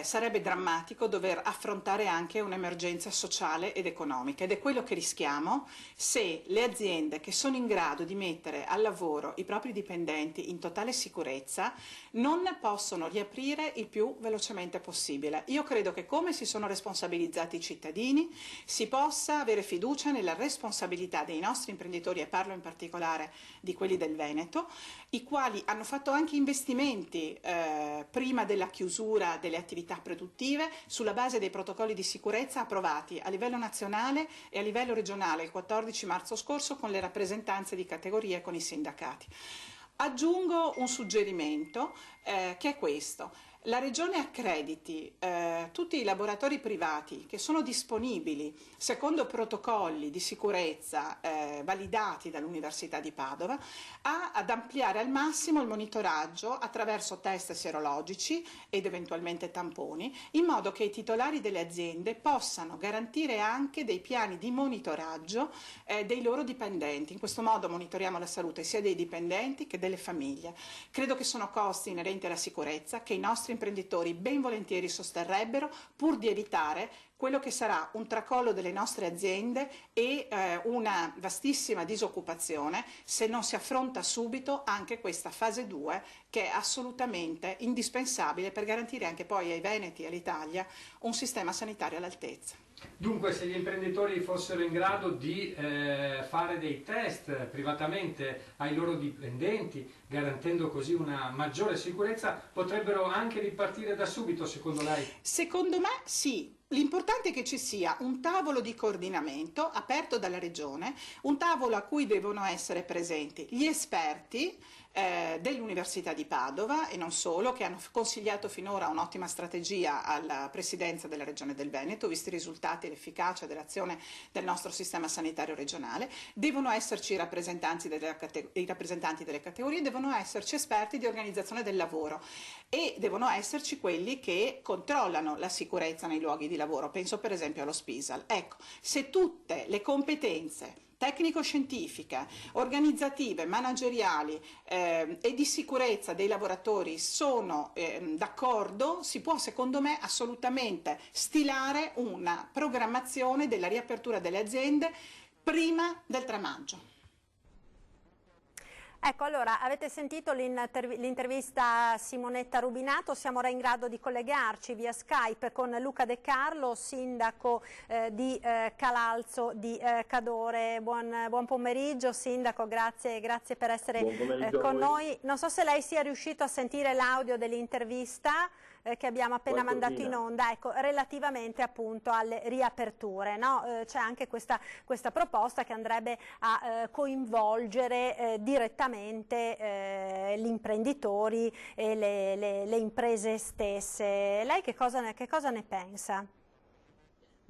sarebbe drammatico dover affrontare anche un'emergenza sociale ed economica, ed è quello che rischiamo se le aziende che sono in grado di mettere al lavoro i propri dipendenti in totale sicurezza non possono riaprire il più velocemente possibile. Io credo che, come si sono responsabilizzati i cittadini, si possa avere fiducia nella responsabilità dei nostri imprenditori, e parlo in particolare di quelli del Veneto, i quali hanno fatto anche investimenti prima della chiusura delle attività produttive sulla base dei protocolli di sicurezza approvati a livello nazionale e a livello regionale il 14 marzo scorso con le rappresentanze di categoria e con i sindacati. Aggiungo un suggerimento che è questo. La Regione accrediti tutti i laboratori privati che sono disponibili secondo protocolli di sicurezza validati dall'Università di Padova ad ampliare al massimo il monitoraggio attraverso test sierologici ed eventualmente tamponi, in modo che i titolari delle aziende possano garantire anche dei piani di monitoraggio dei loro dipendenti. In questo modo monitoriamo la salute sia dei dipendenti che delle famiglie. Credo che sono costi inerenti alla sicurezza che i nostri imprenditori ben volentieri sosterrebbero, pur di evitare quello che sarà un tracollo delle nostre aziende e una vastissima disoccupazione se non si affronta subito anche questa fase 2, che è assolutamente indispensabile per garantire anche poi ai veneti e all'Italia un sistema sanitario all'altezza. Dunque, se gli imprenditori fossero in grado di fare dei test privatamente ai loro dipendenti, garantendo così una maggiore sicurezza, potrebbero anche ripartire da subito, secondo lei? Secondo me sì. L'importante è che ci sia un tavolo di coordinamento aperto dalla Regione, un tavolo a cui devono essere presenti gli esperti dell'Università di Padova e non solo, che hanno consigliato finora un'ottima strategia alla Presidenza della Regione del Veneto, visti i risultati e l'efficacia dell'azione del nostro sistema sanitario regionale. Devono esserci i rappresentanti delle categorie, devono esserci esperti di organizzazione del lavoro e devono esserci quelli che controllano la sicurezza nei luoghi di lavoro. Penso per esempio allo Spisal. Ecco, se tutte le competenze tecnico-scientifiche, organizzative, manageriali e di sicurezza dei lavoratori sono d'accordo, si può secondo me assolutamente stilare una programmazione della riapertura delle aziende prima del 3 maggio. Ecco, allora, avete sentito l'intervista a Simonetta Rubinato, siamo ora in grado di collegarci via Skype con Luca De Carlo, sindaco di Calalzo di Cadore. Buon pomeriggio, sindaco, grazie per essere con noi. Non so se lei sia riuscito a sentire l'audio dell'intervista che abbiamo appena mandato in onda, ecco, relativamente appunto alle riaperture, no? C'è anche questa proposta che andrebbe a coinvolgere direttamente gli imprenditori e le imprese stesse. Lei che cosa ne pensa?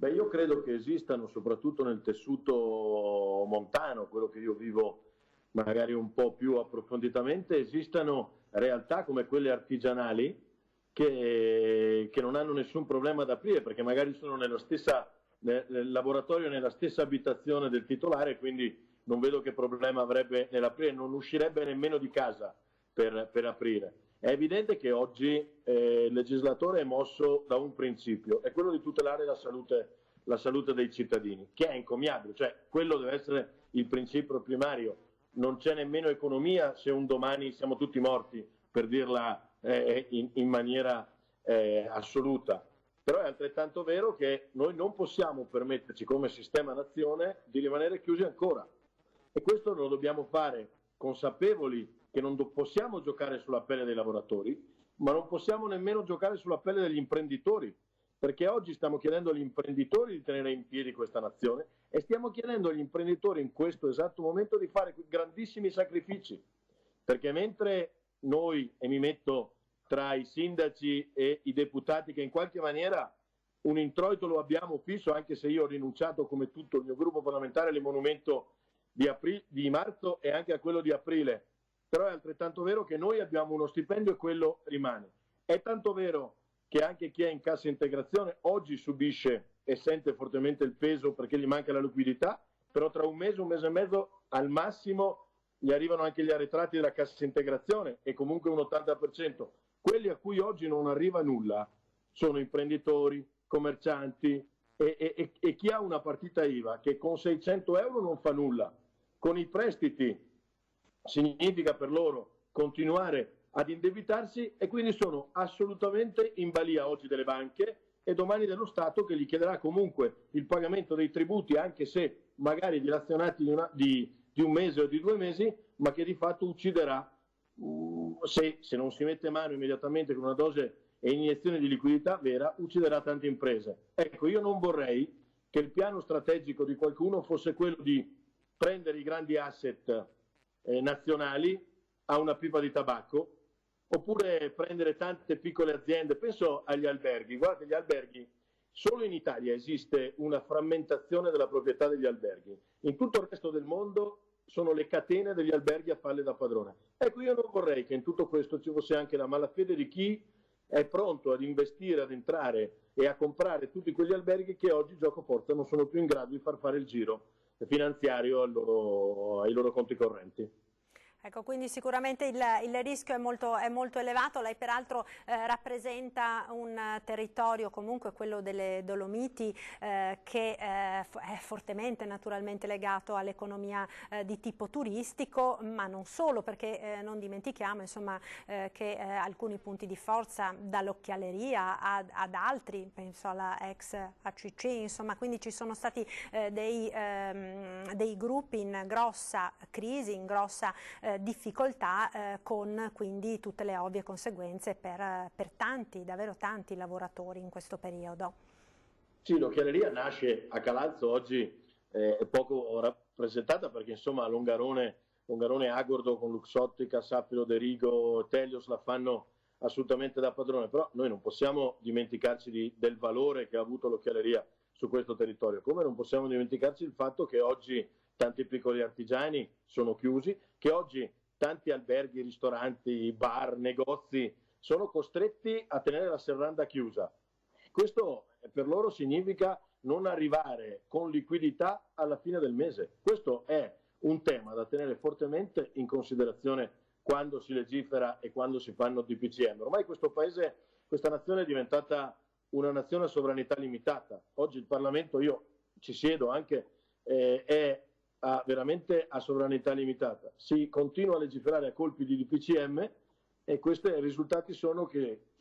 Beh, io credo che esistano, soprattutto nel tessuto montano, quello che io vivo magari un po' più approfonditamente, esistano realtà come quelle artigianali che non hanno nessun problema ad aprire, perché magari sono nel laboratorio, nella stessa abitazione del titolare, quindi non vedo che problema avrebbe nell'aprire, non uscirebbe nemmeno di casa per aprire. È evidente che oggi il legislatore è mosso da un principio, è quello di tutelare la salute dei cittadini, che è encomiabile, cioè quello deve essere il principio primario. Non c'è nemmeno economia se un domani siamo tutti morti, per dirla in maniera assoluta. Però è altrettanto vero che noi non possiamo permetterci come sistema nazione di rimanere chiusi ancora, e questo lo dobbiamo fare consapevoli che non possiamo giocare sulla pelle dei lavoratori, ma non possiamo nemmeno giocare sulla pelle degli imprenditori, perché oggi stiamo chiedendo agli imprenditori di tenere in piedi questa nazione e stiamo chiedendo agli imprenditori in questo esatto momento di fare grandissimi sacrifici, perché mentre noi, e mi metto tra i sindaci e i deputati che in qualche maniera un introito lo abbiamo fisso, anche se io ho rinunciato come tutto il mio gruppo parlamentare all'emolumento di marzo e anche a quello di aprile, però è altrettanto vero che noi abbiamo uno stipendio e quello rimane. È tanto vero che anche chi è in cassa integrazione oggi subisce e sente fortemente il peso perché gli manca la liquidità, però tra un mese e mezzo al massimo gli arrivano anche gli arretrati della cassa integrazione e comunque un 80%. Quelli a cui oggi non arriva nulla sono imprenditori, commercianti e chi ha una partita IVA che con 600 euro non fa nulla. Con i prestiti significa per loro continuare ad indebitarsi e quindi sono assolutamente in balia oggi delle banche e domani dello Stato, che gli chiederà comunque il pagamento dei tributi, anche se magari dilazionati di un mese o di 2 mesi, ma che di fatto ucciderà se non si mette mano immediatamente con una dose e iniezione di liquidità vera, ucciderà tante imprese. Ecco, io non vorrei che il piano strategico di qualcuno fosse quello di prendere i grandi asset nazionali a una pipa di tabacco, oppure prendere tante piccole aziende. Penso agli alberghi. Guardate, gli alberghi, solo in Italia esiste una frammentazione della proprietà degli alberghi. In tutto il resto del mondo sono le catene degli alberghi a farle da padrone. Ecco, io non vorrei che in tutto questo ci fosse anche la malafede di chi è pronto ad investire, ad entrare e a comprare tutti quegli alberghi che oggi giocoforza non sono più in grado di far fare il giro finanziario ai loro conti correnti. Ecco, quindi sicuramente il rischio è molto elevato. Lei peraltro rappresenta un territorio, comunque quello delle Dolomiti, che è fortemente naturalmente legato all'economia di tipo turistico, ma non solo, perché non dimentichiamo insomma, che alcuni punti di forza, dall'occhialeria ad altri, penso alla ex ACC, insomma, quindi ci sono stati dei gruppi in grossa crisi, in grossa difficoltà, con quindi tutte le ovvie conseguenze per tanti, davvero tanti lavoratori in questo periodo. Sì, l'occhialeria nasce a Calalzo, oggi è poco rappresentata perché insomma Longarone Agordo con Luxottica, Safilo De Rigo, Telios la fanno assolutamente da padrone, però noi non possiamo dimenticarci del valore che ha avuto l'occhialeria su questo territorio, come non possiamo dimenticarci il fatto che oggi tanti piccoli artigiani sono chiusi, che oggi tanti alberghi, ristoranti, bar, negozi sono costretti a tenere la serranda chiusa. Questo per loro significa non arrivare con liquidità alla fine del mese. Questo è un tema da tenere fortemente in considerazione quando si legifera e quando si fanno DPCM. Ormai questo paese, questa nazione è diventata una nazione a sovranità limitata. Oggi il Parlamento, io ci siedo anche, è veramente a sovranità limitata. Si continua a legiferare a colpi di DPCM e questi risultati sono che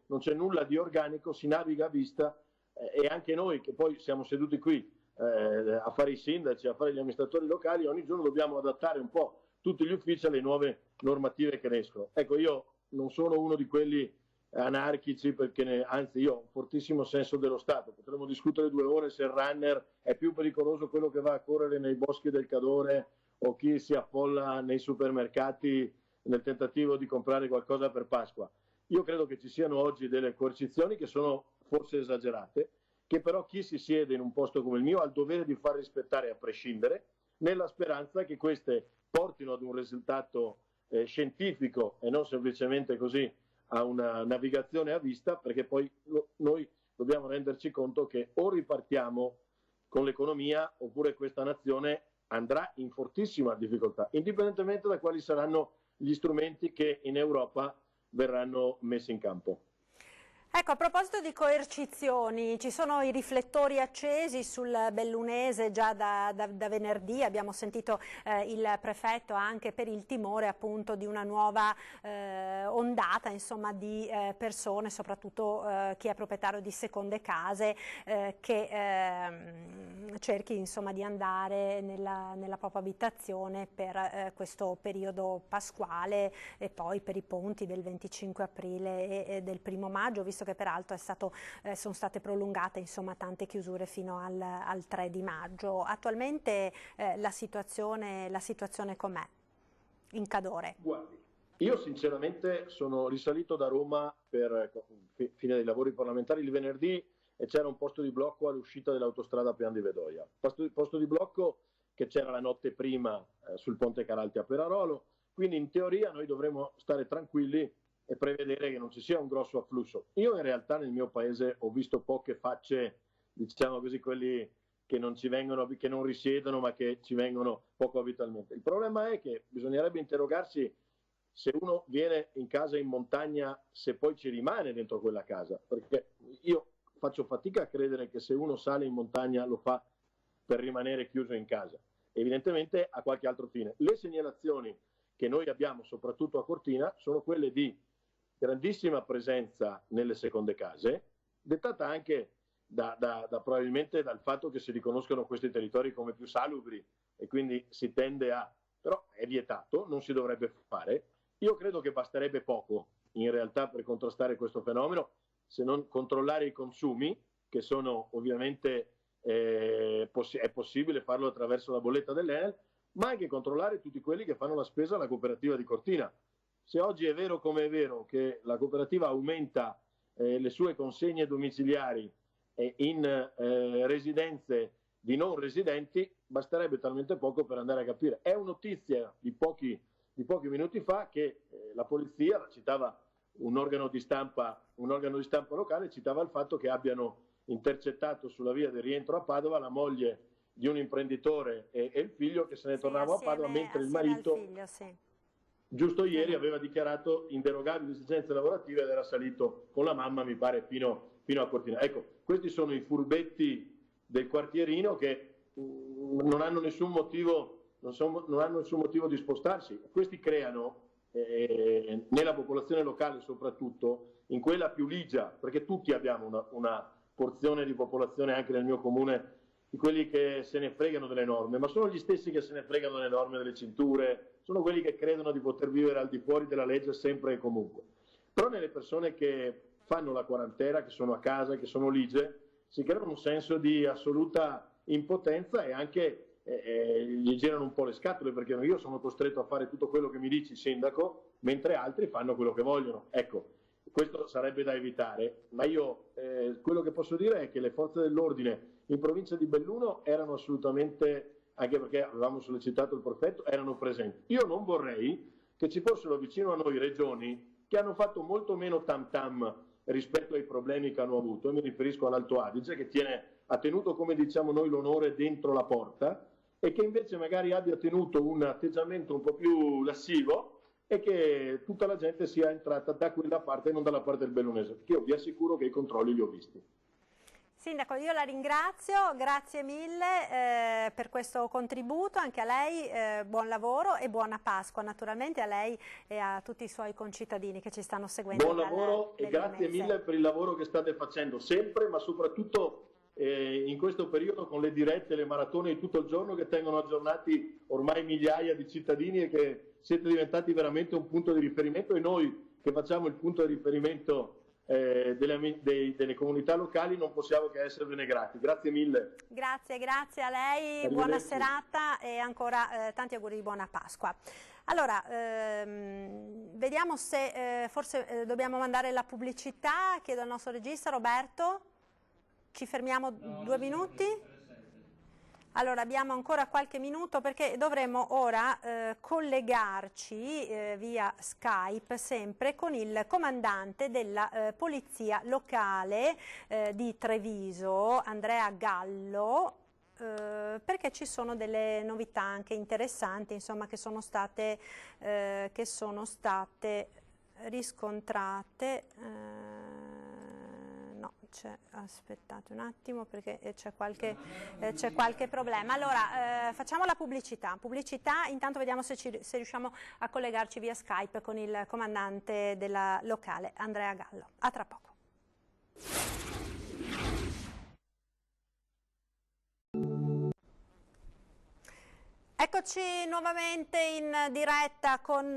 non c'è nulla di organico, si naviga a vista e anche noi che poi siamo seduti qui a fare i sindaci, a fare gli amministratori locali, ogni giorno dobbiamo adattare un po' tutti gli uffici alle nuove normative che escono. Ecco, io non sono uno di quelli anarchici, perché anzi io ho un fortissimo senso dello Stato. Potremmo discutere 2 ore se il runner è più pericoloso quello che va a correre nei boschi del Cadore o chi si affolla nei supermercati nel tentativo di comprare qualcosa per Pasqua. Io credo che ci siano oggi delle coercizioni che sono forse esagerate che però chi si siede in un posto come il mio ha il dovere di far rispettare a prescindere, nella speranza che queste portino ad un risultato scientifico e non semplicemente così a una navigazione a vista, perché poi noi dobbiamo renderci conto che o ripartiamo con l'economia oppure questa nazione andrà in fortissima difficoltà, indipendentemente da quali saranno gli strumenti che in Europa verranno messi in campo. Ecco, a proposito di coercizioni, ci sono i riflettori accesi sul bellunese già da venerdì, abbiamo sentito il prefetto anche per il timore appunto di una nuova ondata, insomma, di persone, soprattutto chi è proprietario di seconde case, che cerchi insomma di andare nella propria abitazione per questo periodo pasquale e poi per i ponti del 25 aprile e del 1° maggio, visto che peraltro sono state prolungate insomma tante chiusure fino al 3 di maggio. Attualmente la situazione com'è in Cadore? Guardi, io sinceramente sono risalito da Roma per fine dei lavori parlamentari il venerdì e c'era un posto di blocco all'uscita dell'autostrada Pian di Vedoia. Posto di blocco che c'era la notte prima sul ponte Caralti a Perarolo, quindi in teoria noi dovremmo stare tranquilli e prevedere che non ci sia un grosso afflusso. Io in realtà nel mio paese ho visto poche facce, diciamo così, quelli che non ci vengono, che non risiedono ma che ci vengono poco abitualmente. Il problema è che bisognerebbe interrogarsi se uno viene in casa in montagna, se poi ci rimane dentro quella casa, perché io faccio fatica a credere che se uno sale in montagna lo fa per rimanere chiuso in casa. Evidentemente ha qualche altro fine. Le segnalazioni che noi abbiamo, soprattutto a Cortina, sono quelle di grandissima presenza nelle seconde case, dettata anche probabilmente dal fatto che si riconoscono questi territori come più salubri e quindi si tende a, però è vietato, non si dovrebbe fare. Io credo che basterebbe poco in realtà per contrastare questo fenomeno, se non controllare i consumi, che sono ovviamente è possibile farlo attraverso la bolletta dell'Enel, ma anche controllare tutti quelli che fanno la spesa alla cooperativa di Cortina. Se oggi è vero come è vero che la cooperativa aumenta le sue consegne domiciliari in residenze di non residenti, basterebbe talmente poco per andare a capire. È una notizia di pochi minuti fa che la polizia, la citava un organo di stampa locale, citava il fatto che abbiano intercettato sulla via del rientro a Padova la moglie di un imprenditore e il figlio che se ne tornava a Padova, mentre il marito... Figlio, sì. Giusto ieri aveva dichiarato inderogabili esigenze lavorative ed era salito con la mamma, mi pare, fino a Cortina. Ecco, questi sono i furbetti del quartierino che non hanno nessun motivo di spostarsi. Questi creano nella popolazione locale, soprattutto in quella più ligia, perché tutti abbiamo una porzione di popolazione anche nel mio comune di quelli che se ne fregano delle norme, ma sono gli stessi che se ne fregano delle norme delle cinture, sono quelli che credono di poter vivere al di fuori della legge sempre e comunque. Però nelle persone che fanno la quarantena, che sono a casa, che sono ligie, si crea un senso di assoluta impotenza e anche gli girano un po' le scatole, perché io sono costretto a fare tutto quello che mi dice il sindaco, mentre altri fanno quello che vogliono. Ecco, questo sarebbe da evitare, ma io quello che posso dire è che le forze dell'ordine in provincia di Belluno erano assolutamente, anche perché avevamo sollecitato il prefetto, erano presenti. Io non vorrei che ci fossero vicino a noi regioni che hanno fatto molto meno tam tam rispetto ai problemi che hanno avuto, e mi riferisco all'Alto Adige, che ha tenuto, come diciamo noi, l'onore dentro la porta, e che invece magari abbia tenuto un atteggiamento un po' più lassivo e che tutta la gente sia entrata da quella parte e non dalla parte del bellunese, perché io vi assicuro che i controlli li ho visti. Sindaco, io la ringrazio, grazie mille per questo contributo, anche a lei buon lavoro e buona Pasqua naturalmente a lei e a tutti i suoi concittadini che ci stanno seguendo. Buon lavoro e grazie mille per il lavoro che state facendo sempre, ma soprattutto in questo periodo con le dirette, le maratone di tutto il giorno che tengono aggiornati ormai migliaia di cittadini e che siete diventati veramente un punto di riferimento, e noi che facciamo il punto di riferimento delle comunità locali non possiamo che esservene grati. Grazie mille. Grazie a lei, buona serata e ancora tanti auguri di buona Pasqua. Allora, vediamo se forse dobbiamo mandare la pubblicità, chiedo al nostro regista Roberto ci fermiamo 2 minuti? Allora abbiamo ancora qualche minuto perché dovremo ora collegarci via Skype sempre con il comandante della polizia locale di Treviso, Andrea Gallo, perché ci sono delle novità anche interessanti, insomma, che sono state riscontrate. Aspettate un attimo perché c'è qualche problema. Allora facciamo la pubblicità, intanto vediamo se riusciamo a collegarci via Skype con il comandante della locale, Andrea Gallo. A tra poco. Eccoci nuovamente in diretta con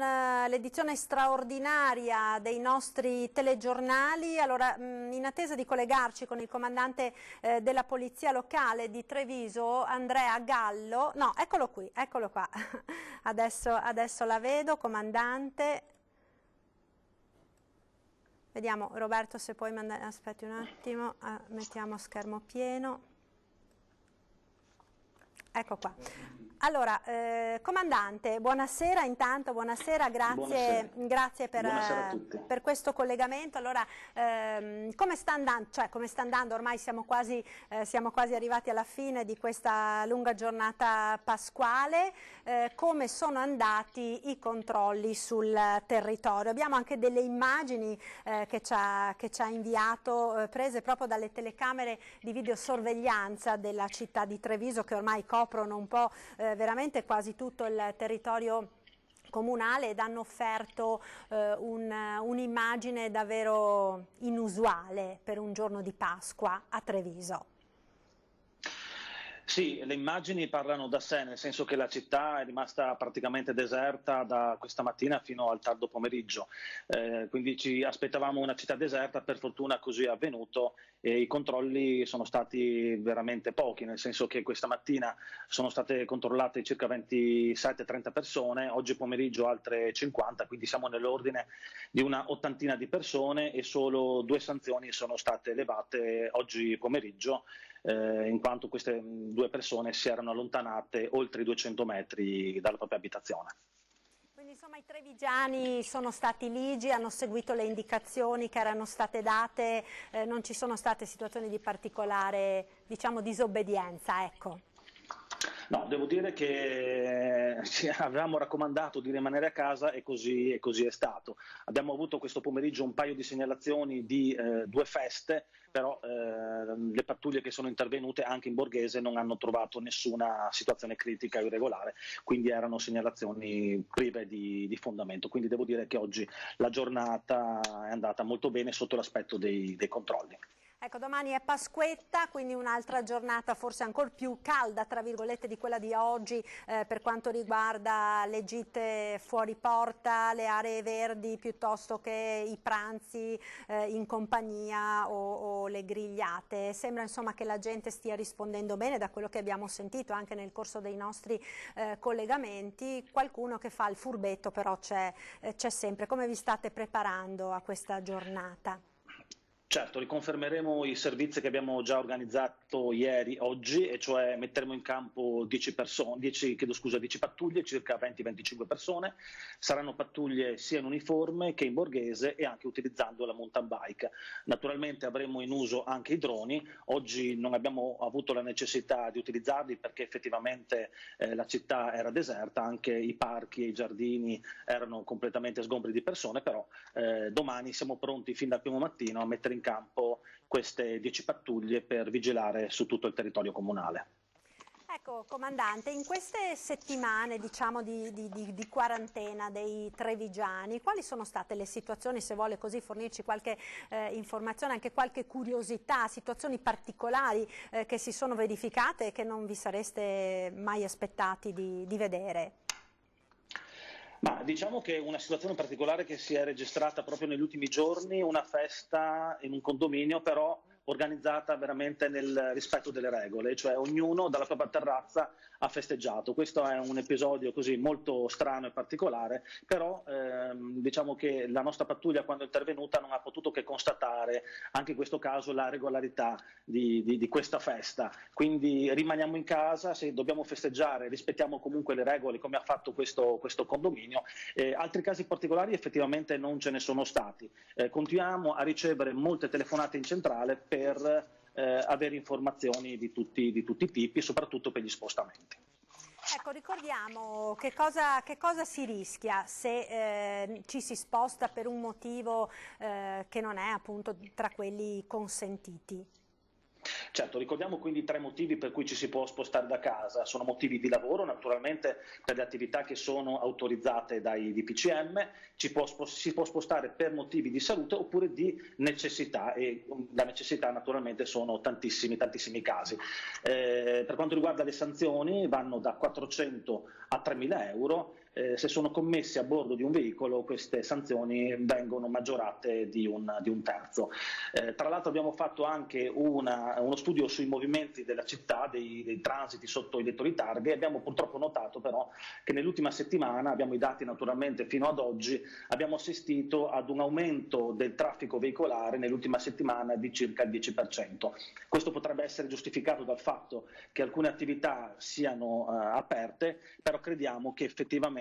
l'edizione straordinaria dei nostri telegiornali. Allora, in attesa di collegarci con il comandante della polizia locale di Treviso, Andrea Gallo, no, eccolo qui, eccolo qua, adesso la vedo, comandante. Vediamo, Roberto, se puoi mandare, aspetti un attimo, mettiamo schermo pieno. Ecco qua. Allora, comandante, buonasera intanto, buonasera, grazie per questo collegamento. Allora, come sta andando? Ormai siamo quasi arrivati alla fine di questa lunga giornata pasquale. Come sono andati i controlli sul territorio? Abbiamo anche delle immagini che ci ha inviato, prese proprio dalle telecamere di videosorveglianza della città di Treviso, che ormai coprono un po' veramente quasi tutto il territorio comunale ed hanno offerto un'immagine davvero inusuale per un giorno di Pasqua a Treviso. Sì, le immagini parlano da sé, nel senso che la città è rimasta praticamente deserta da questa mattina fino al tardo pomeriggio, quindi ci aspettavamo una città deserta, per fortuna così è avvenuto e i controlli sono stati veramente pochi, nel senso che questa mattina sono state controllate circa 27-30 persone, oggi pomeriggio altre 50, quindi siamo nell'ordine di una ottantina di persone e solo 2 sanzioni sono state elevate oggi pomeriggio, in quanto queste 2 persone si erano allontanate oltre i 200 metri dalla propria abitazione. Quindi insomma i trevigiani sono stati ligi, hanno seguito le indicazioni che erano state date, non ci sono state situazioni di particolare, diciamo, disobbedienza, ecco. No, devo dire che ci avevamo raccomandato di rimanere a casa e così è stato. Abbiamo avuto questo pomeriggio un paio di segnalazioni di 2 feste, però le pattuglie che sono intervenute anche in Borghese non hanno trovato nessuna situazione critica o irregolare, quindi erano segnalazioni prive di fondamento. Quindi devo dire che oggi la giornata è andata molto bene sotto l'aspetto dei controlli. Ecco, domani è Pasquetta, quindi un'altra giornata forse ancora più calda, tra virgolette, di quella di oggi per quanto riguarda le gite fuori porta, le aree verdi, piuttosto che i pranzi in compagnia o le grigliate. Sembra insomma che la gente stia rispondendo bene da quello che abbiamo sentito anche nel corso dei nostri collegamenti. Qualcuno che fa il furbetto però c'è sempre. Come vi state preparando a questa giornata? Certo, riconfermeremo i servizi che abbiamo già organizzato oggi, e cioè metteremo in campo 10 pattuglie, circa 20-25 persone. Saranno pattuglie sia in uniforme che in borghese e anche utilizzando la mountain bike. Naturalmente avremo in uso anche i droni. Oggi non abbiamo avuto la necessità di utilizzarli perché effettivamente la città era deserta, anche i parchi e i giardini erano completamente sgombri di persone, però domani siamo pronti fin dal primo mattino a mettere in campo queste 10 pattuglie per vigilare su tutto il territorio comunale. Ecco, comandante, in queste settimane, diciamo, di quarantena dei trevigiani, quali sono state le situazioni, se vuole così fornirci qualche informazione, anche qualche curiosità, situazioni particolari che si sono verificate e che non vi sareste mai aspettati di vedere? Ma diciamo che una situazione particolare che si è registrata proprio negli ultimi giorni, una festa in un condominio, però organizzata veramente nel rispetto delle regole, cioè ognuno dalla propria terrazza ha festeggiato. Questo è un episodio così molto strano e particolare, però diciamo che la nostra pattuglia, quando è intervenuta, non ha potuto che constatare anche in questo caso la regolarità di questa festa. Quindi rimaniamo in casa, se dobbiamo festeggiare rispettiamo comunque le regole come ha fatto questo condominio. Altri casi particolari effettivamente non ce ne sono stati. Continuiamo a ricevere molte telefonate in centrale per avere informazioni di tutti i tipi, soprattutto per gli spostamenti. Ecco, ricordiamo che cosa si rischia se ci si sposta per un motivo che non è appunto tra quelli consentiti. Certo, ricordiamo quindi 3 motivi per cui ci si può spostare da casa. Sono motivi di lavoro, naturalmente per le attività che sono autorizzate dai DPCM, si può spostare per motivi di salute oppure di necessità, e la necessità naturalmente sono tantissimi casi. Per quanto riguarda le sanzioni vanno da 400 a 3.000 euro. Se sono commessi a bordo di un veicolo, queste sanzioni vengono maggiorate di un terzo. Tra l'altro abbiamo fatto anche uno studio sui movimenti della città, dei transiti sotto i lettori targhe, e abbiamo purtroppo notato però che nell'ultima settimana, abbiamo i dati naturalmente fino ad oggi, abbiamo assistito ad un aumento del traffico veicolare nell'ultima settimana di circa il 10%. Questo potrebbe essere giustificato dal fatto che alcune attività siano aperte, però crediamo che effettivamente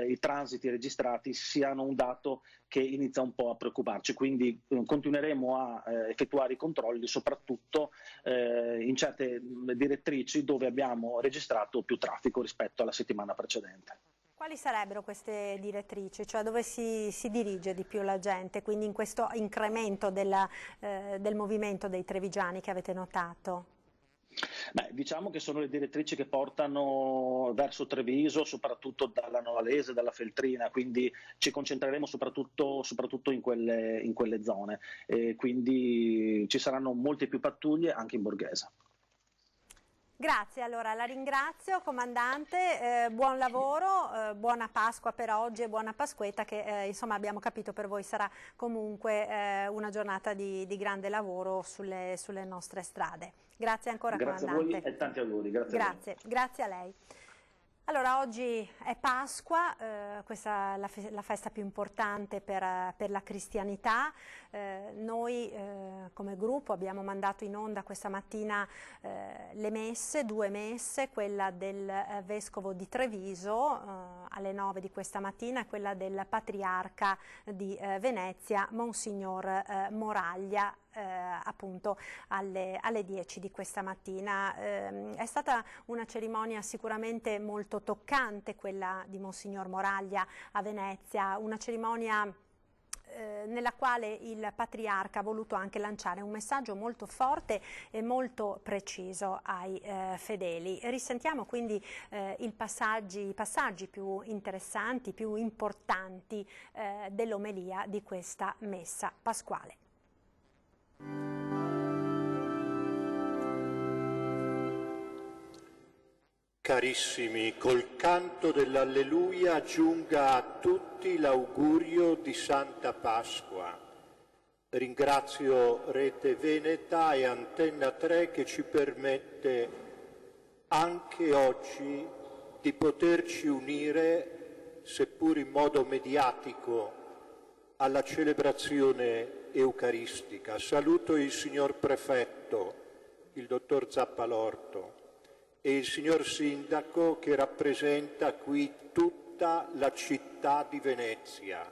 i transiti registrati siano un dato che inizia un po' a preoccuparci, quindi continueremo a effettuare i controlli soprattutto in certe direttrici dove abbiamo registrato più traffico rispetto alla settimana precedente. Quali sarebbero queste direttrici? Cioè dove si dirige di più la gente, quindi in questo incremento del movimento dei trevigiani che avete notato? Beh, diciamo che sono le direttrici che portano verso Treviso, soprattutto dalla Novalese, dalla Feltrina, quindi ci concentreremo soprattutto in quelle zone, e quindi ci saranno molte più pattuglie anche in Borghese. Grazie, allora la ringrazio comandante, buon lavoro, buona Pasqua per oggi e buona Pasquetta che insomma abbiamo capito per voi sarà comunque una giornata di grande lavoro sulle nostre strade. Grazie ancora comandante. Grazie a voi e tanti auguri. Grazie a lei. Allora, oggi è Pasqua, questa è la festa più importante per la cristianità. Noi come gruppo abbiamo mandato in onda questa mattina le messe, 2 messe, quella del Vescovo di Treviso alle 9 di questa mattina e quella del Patriarca di Venezia, Monsignor Moraglia, appunto alle 10 di questa mattina. È stata una cerimonia sicuramente molto toccante quella di Monsignor Moraglia a Venezia, una cerimonia nella quale il Patriarca ha voluto anche lanciare un messaggio molto forte e molto preciso ai fedeli. Risentiamo quindi i passaggi più interessanti, più importanti dell'omelia di questa messa pasquale. Carissimi, col canto dell'Alleluia giunga a tutti l'augurio di Santa Pasqua. Ringrazio Rete Veneta e Antenna 3 che ci permette anche oggi di poterci unire, seppur in modo mediatico, alla celebrazione eucaristica. Saluto il signor Prefetto, il dottor Zappalorto, e il signor Sindaco che rappresenta qui tutta la città di Venezia.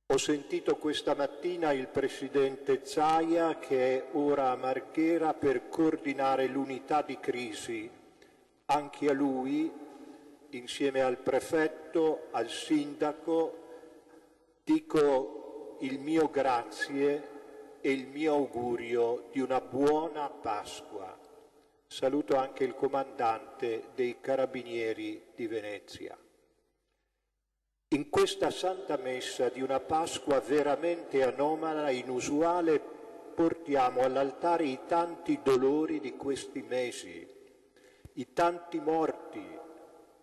Ho sentito questa mattina il Presidente Zaia che è ora a Marghera per coordinare l'unità di crisi. Anche a lui, insieme al Prefetto, al Sindaco, dico il mio grazie e il mio augurio di una buona Pasqua. Saluto anche il comandante dei Carabinieri di Venezia. In questa Santa Messa di una Pasqua veramente anomala e inusuale portiamo all'altare i tanti dolori di questi mesi, i tanti morti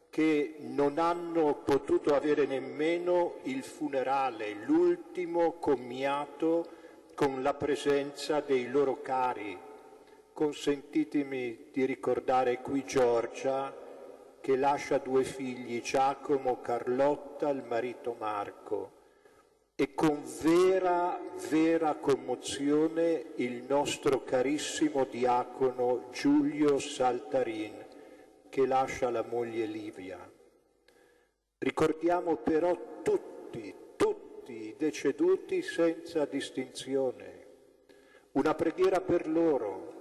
che non hanno potuto avere nemmeno il funerale, l'ultimo commiato con la presenza dei loro cari. Consentitemi di ricordare qui Giorgia, che lascia 2 figli, Giacomo, Carlotta, il marito Marco, e con vera commozione il nostro carissimo diacono Giulio Saltarin, che lascia la moglie Livia. Ricordiamo però tutti i deceduti senza distinzione. Una preghiera per loro,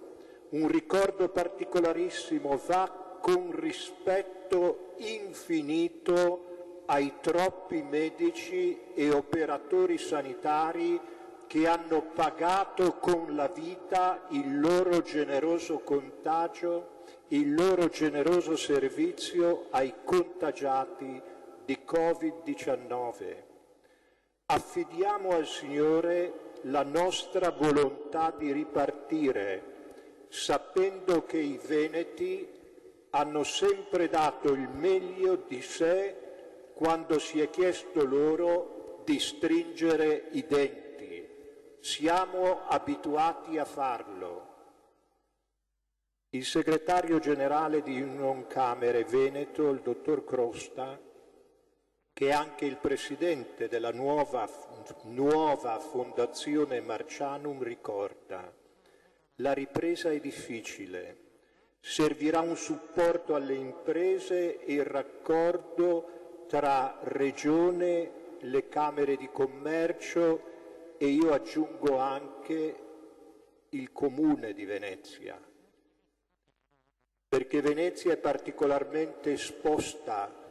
un ricordo particolarissimo va con rispetto infinito ai troppi medici e operatori sanitari che hanno pagato con la vita il loro generoso contagio, il loro generoso servizio ai contagiati di Covid-19. Affidiamo al Signore la nostra volontà di ripartire, sapendo che i veneti hanno sempre dato il meglio di sé quando si è chiesto loro di stringere i denti. Siamo abituati a farlo. Il segretario generale di Unioncamere Veneto, il dottor Crosta, che è anche il presidente della nuova Fondazione Marcianum, ricorda: la ripresa è difficile, servirà un supporto alle imprese e il raccordo tra Regione, le Camere di Commercio e io aggiungo anche il Comune di Venezia, perché Venezia è particolarmente esposta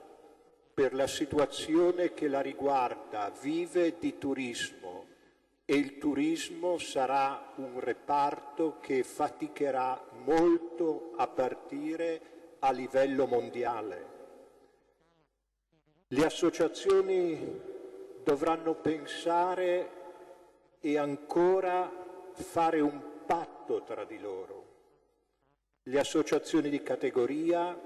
per la situazione che la riguarda, vive di turismo e il turismo sarà un reparto che faticherà molto a partire a livello mondiale. Le associazioni dovranno pensare e ancora fare un patto tra di loro. Le associazioni di categoria,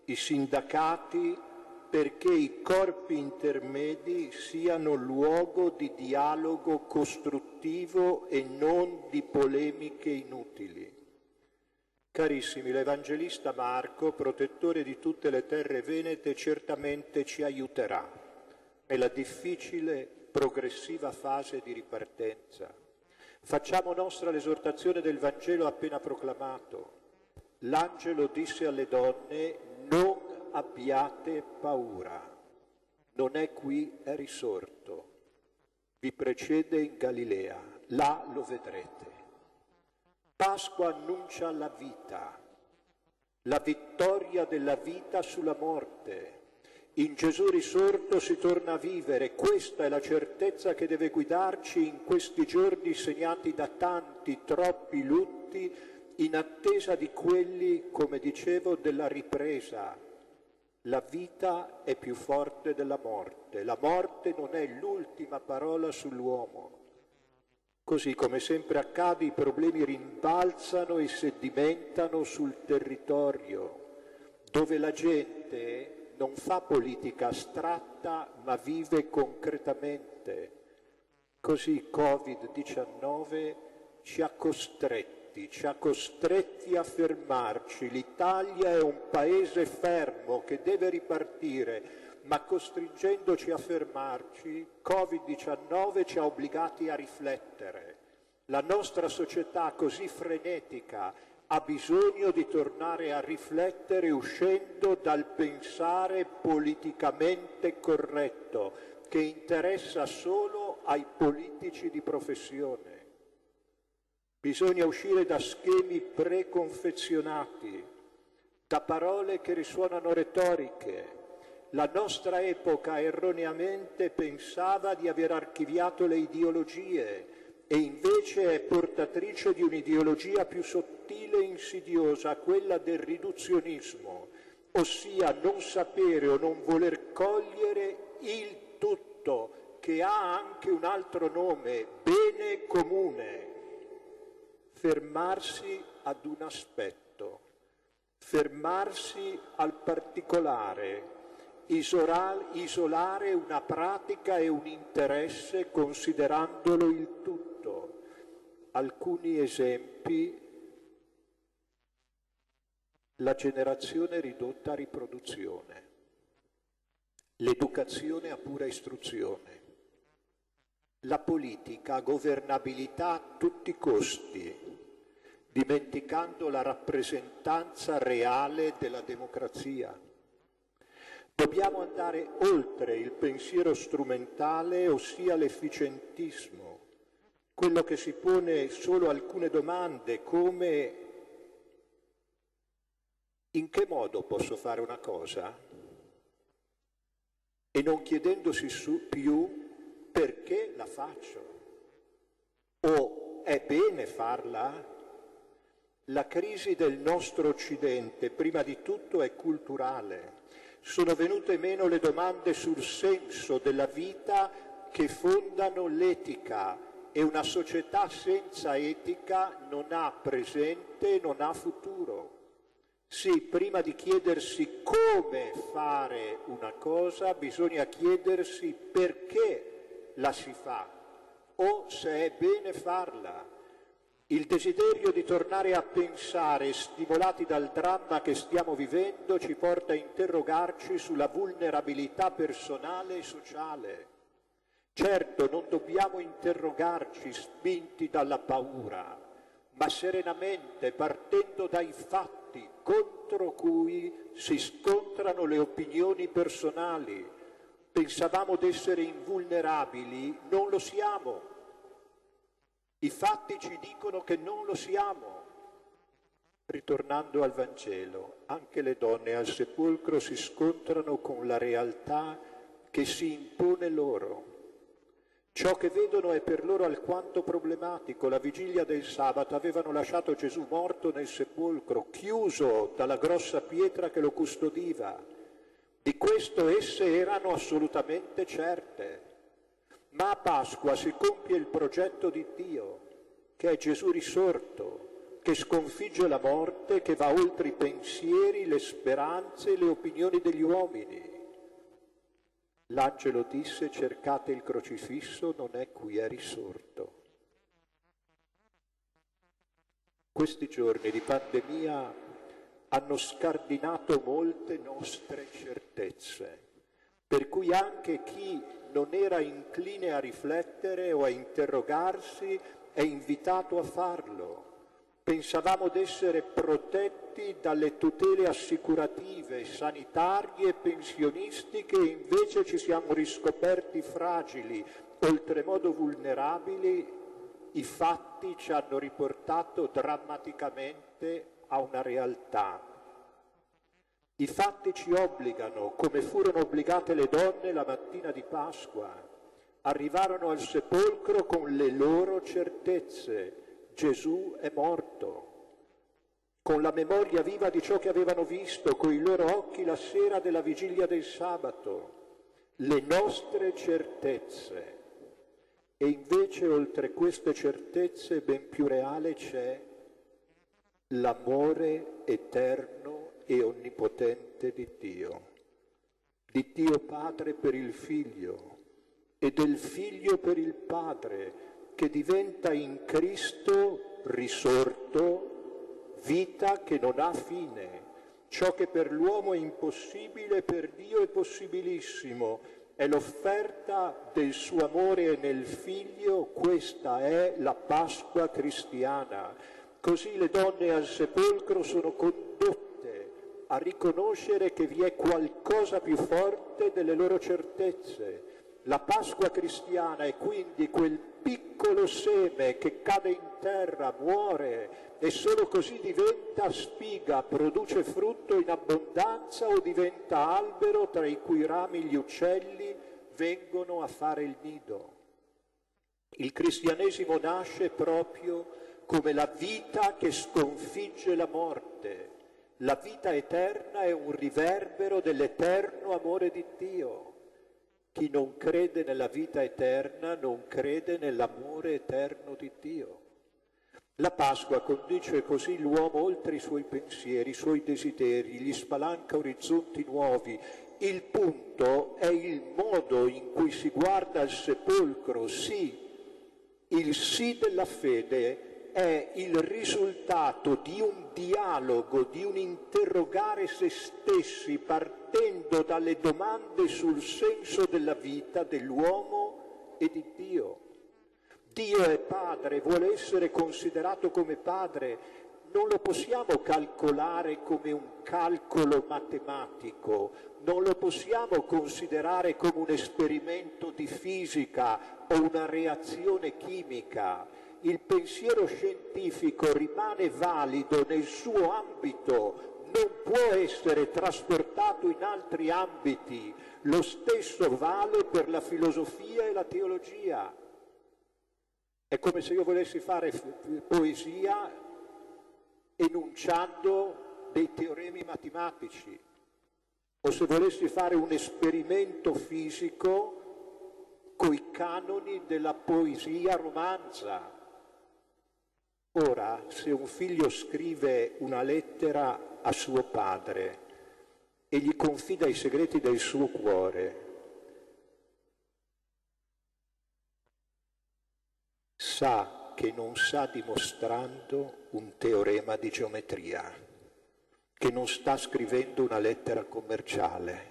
i sindacati, perché i corpi intermedi siano luogo di dialogo costruttivo e non di polemiche inutili. Carissimi, l'Evangelista Marco, protettore di tutte le terre venete, certamente ci aiuterà nella difficile, progressiva fase di ripartenza. Facciamo nostra l'esortazione del Vangelo appena proclamato. L'angelo disse alle donne: non abbiate paura, non è qui, è risorto, vi precede in Galilea, là lo vedrete. Pasqua annuncia la vita, la vittoria della vita sulla morte. In Gesù risorto si torna a vivere, questa è la certezza che deve guidarci in questi giorni segnati da tanti, troppi lutti, in attesa di quelli, come dicevo, della ripresa. La vita è più forte della morte, la morte non è l'ultima parola sull'uomo. Così, come sempre accade, i problemi rimbalzano e sedimentano sul territorio, dove la gente non fa politica astratta, ma vive concretamente. Così il Covid-19 ci ha costretti a fermarci. L'Italia è un paese fermo che deve ripartire, ma costringendoci a fermarci, Covid-19 ci ha obbligati a riflettere. La nostra società così frenetica ha bisogno di tornare a riflettere uscendo dal pensare politicamente corretto, che interessa solo ai politici di professione. Bisogna uscire da schemi preconfezionati, da parole che risuonano retoriche. La nostra epoca erroneamente pensava di aver archiviato le ideologie e invece è portatrice di un'ideologia più sottile e insidiosa, quella del riduzionismo, ossia non sapere o non voler cogliere il tutto, che ha anche un altro nome, bene comune. Fermarsi ad un aspetto, fermarsi al particolare, isolare una pratica e un interesse considerandolo il tutto, alcuni esempi: la generazione ridotta a riproduzione, l'educazione a pura istruzione, la politica a governabilità a tutti i costi, dimenticando la rappresentanza reale della democrazia. Dobbiamo andare oltre il pensiero strumentale, ossia l'efficientismo, quello che si pone solo alcune domande come: in che modo posso fare una cosa? E non chiedendosi più perché la faccio o è bene farla. La crisi del nostro Occidente, prima di tutto, è culturale. Sono venute meno le domande sul senso della vita che fondano l'etica, e una società senza etica non ha presente e non ha futuro. Sì, prima di chiedersi come fare una cosa, bisogna chiedersi perché la si fa o se è bene farla. Il desiderio di tornare a pensare, stimolati dal dramma che stiamo vivendo, ci porta a interrogarci sulla vulnerabilità personale e sociale. Certo, non dobbiamo interrogarci spinti dalla paura, ma serenamente, partendo dai fatti contro cui si scontrano le opinioni personali. Pensavamo d'essere invulnerabili, non lo siamo. I fatti ci dicono che non lo siamo. Ritornando al Vangelo, anche le donne al sepolcro si scontrano con la realtà che si impone loro. Ciò che vedono è per loro alquanto problematico. La vigilia del sabato avevano lasciato Gesù morto nel sepolcro, chiuso dalla grossa pietra che lo custodiva. Di questo esse erano assolutamente certe. Ma a Pasqua si compie il progetto di Dio, che è Gesù risorto, che sconfigge la morte, che va oltre i pensieri, le speranze e le opinioni degli uomini. L'angelo disse: cercate il crocifisso, non è qui, è risorto. Questi giorni di pandemia hanno scardinato molte nostre certezze, per cui anche chi non era incline a riflettere o a interrogarsi è invitato a farlo. Pensavamo d'essere protetti dalle tutele assicurative, sanitarie e pensionistiche, e invece ci siamo riscoperti fragili, oltremodo vulnerabili. I fatti ci hanno riportato drammaticamente a una realtà. I fatti ci obbligano, come furono obbligate le donne la mattina di Pasqua. Arrivarono al sepolcro con le loro certezze. Gesù è morto. Con la memoria viva di ciò che avevano visto coi loro occhi la sera della vigilia del sabato. Le nostre certezze. E invece, oltre queste certezze, ben più reale c'è l'amore eterno e onnipotente di Dio Padre per il Figlio e del Figlio per il Padre, che diventa in Cristo risorto vita che non ha fine. Ciò che per l'uomo è impossibile, per Dio è possibilissimo. È l'offerta del suo amore nel Figlio, questa è la Pasqua cristiana. Così le donne al sepolcro sono condotte a riconoscere che vi è qualcosa più forte delle loro certezze. La Pasqua cristiana è quindi quel piccolo seme che cade in terra, muore e solo così diventa spiga, produce frutto in abbondanza o diventa albero tra i cui rami gli uccelli vengono a fare il nido. Il cristianesimo nasce proprio come la vita che sconfigge la morte. La vita eterna è un riverbero dell'eterno amore di Dio. Chi non crede nella vita eterna non crede nell'amore eterno di Dio. La Pasqua conduce così l'uomo oltre i suoi pensieri, i suoi desideri, gli spalanca orizzonti nuovi. Il punto è il modo in cui si guarda al sepolcro, sì, Il sì della fede è il risultato di un dialogo, di un interrogare se stessi partendo dalle domande sul senso della vita dell'uomo e di Dio. Dio è padre, vuole essere considerato come padre. Non lo possiamo calcolare come un calcolo matematico, non lo possiamo considerare come un esperimento di fisica o una reazione chimica. Il pensiero scientifico rimane valido nel suo ambito, non può essere trasportato in altri ambiti. Lo stesso vale per la filosofia e la teologia. È come se io volessi fare poesia enunciando dei teoremi matematici, o se volessi fare un esperimento fisico coi canoni della poesia romanza. Ora, se un figlio scrive una lettera a suo padre e gli confida i segreti del suo cuore, sa che non sta dimostrando un teorema di geometria, che non sta scrivendo una lettera commerciale.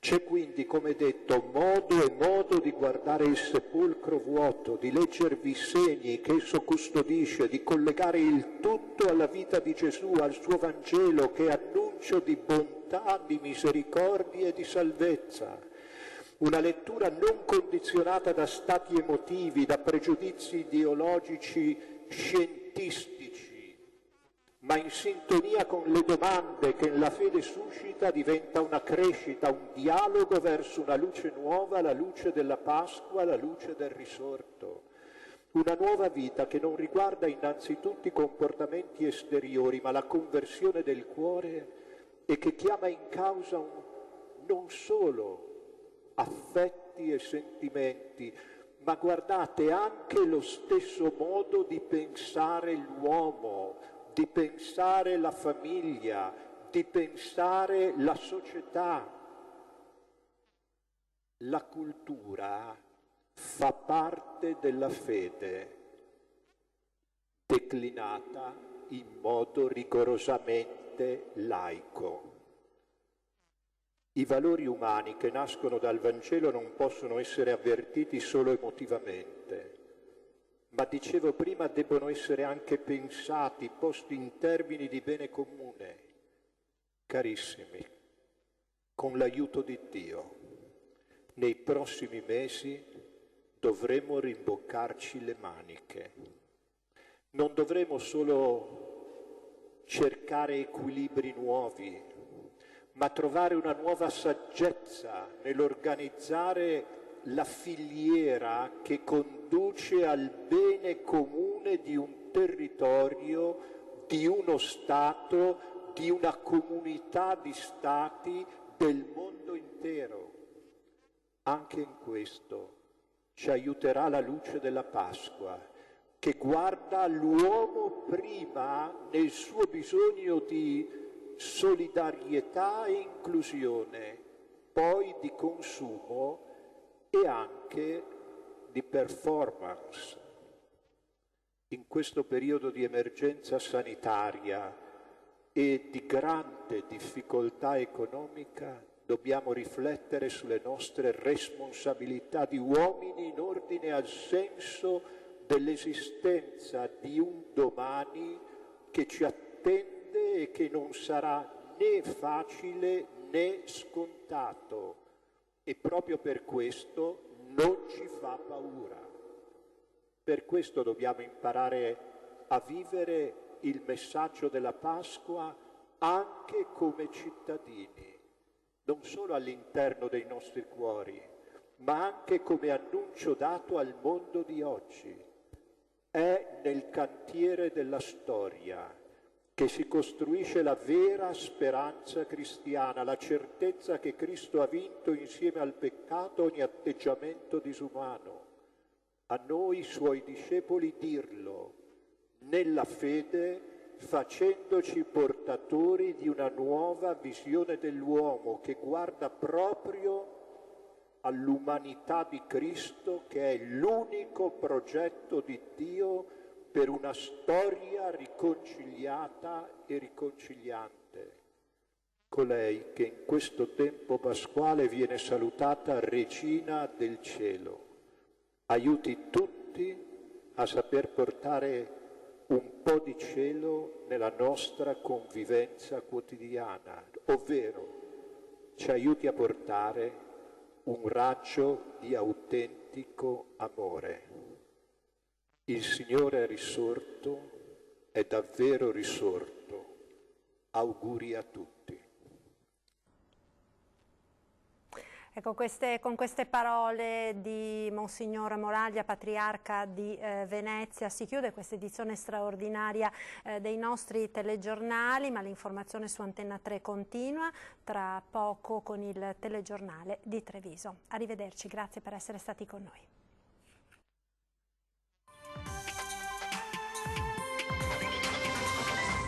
C'è quindi, come detto, modo e modo di guardare il sepolcro vuoto, di leggervi i segni che esso custodisce, di collegare il tutto alla vita di Gesù, al suo Vangelo, che è annuncio di bontà, di misericordia e di salvezza. Una lettura non condizionata da stati emotivi, da pregiudizi ideologici scientistici, ma in sintonia con le domande che la fede suscita, diventa una crescita, un dialogo verso una luce nuova, la luce della Pasqua, la luce del risorto. Una nuova vita che non riguarda innanzitutto i comportamenti esteriori, ma la conversione del cuore, e che chiama in causa non solo affetti e sentimenti, ma guardate anche lo stesso modo di pensare l'uomo, di pensare la famiglia, di pensare la società. La cultura fa parte della fede, declinata in modo rigorosamente laico. I valori umani che nascono dal Vangelo non possono essere avvertiti solo emotivamente, ma dicevo prima debbono essere anche pensati, posti in termini di bene comune. Carissimi, con l'aiuto di Dio, nei prossimi mesi dovremo rimboccarci le maniche. Non dovremo solo cercare equilibri nuovi, ma trovare una nuova saggezza nell'organizzare la filiera che conduce al bene comune di un territorio, di uno Stato, di una comunità di Stati, del mondo intero. Anche in questo ci aiuterà la luce della Pasqua, che guarda l'uomo prima nel suo bisogno di solidarietà e inclusione, poi di consumo e anche di performance. In questo periodo di emergenza sanitaria e di grande difficoltà economica dobbiamo riflettere sulle nostre responsabilità di uomini in ordine al senso dell'esistenza di un domani che ci attende e che non sarà né facile né scontato, e proprio per questo non ci fa paura. Per questo dobbiamo imparare a vivere il messaggio della Pasqua anche come cittadini, non solo all'interno dei nostri cuori, ma anche come annuncio dato al mondo di oggi. È nel cantiere della storia che si costruisce la vera speranza cristiana, la certezza che Cristo ha vinto insieme al peccato ogni atteggiamento disumano. A noi, suoi discepoli, dirlo, nella fede, facendoci portatori di una nuova visione dell'uomo che guarda proprio all'umanità di Cristo, che è l'unico progetto di Dio per una storia riconciliata e riconciliante. Colei che in questo tempo pasquale viene salutata Regina del Cielo, aiuti tutti a saper portare un po' di cielo nella nostra convivenza quotidiana, ovvero ci aiuti a portare un raggio di autentico amore. Il Signore è risorto, è davvero risorto. Auguri a tutti. Ecco, con queste parole di Monsignor Moraglia, patriarca di Venezia, si chiude questa edizione straordinaria dei nostri telegiornali, ma l'informazione su Antenna 3 continua tra poco con il telegiornale di Treviso. Arrivederci, grazie per essere stati con noi.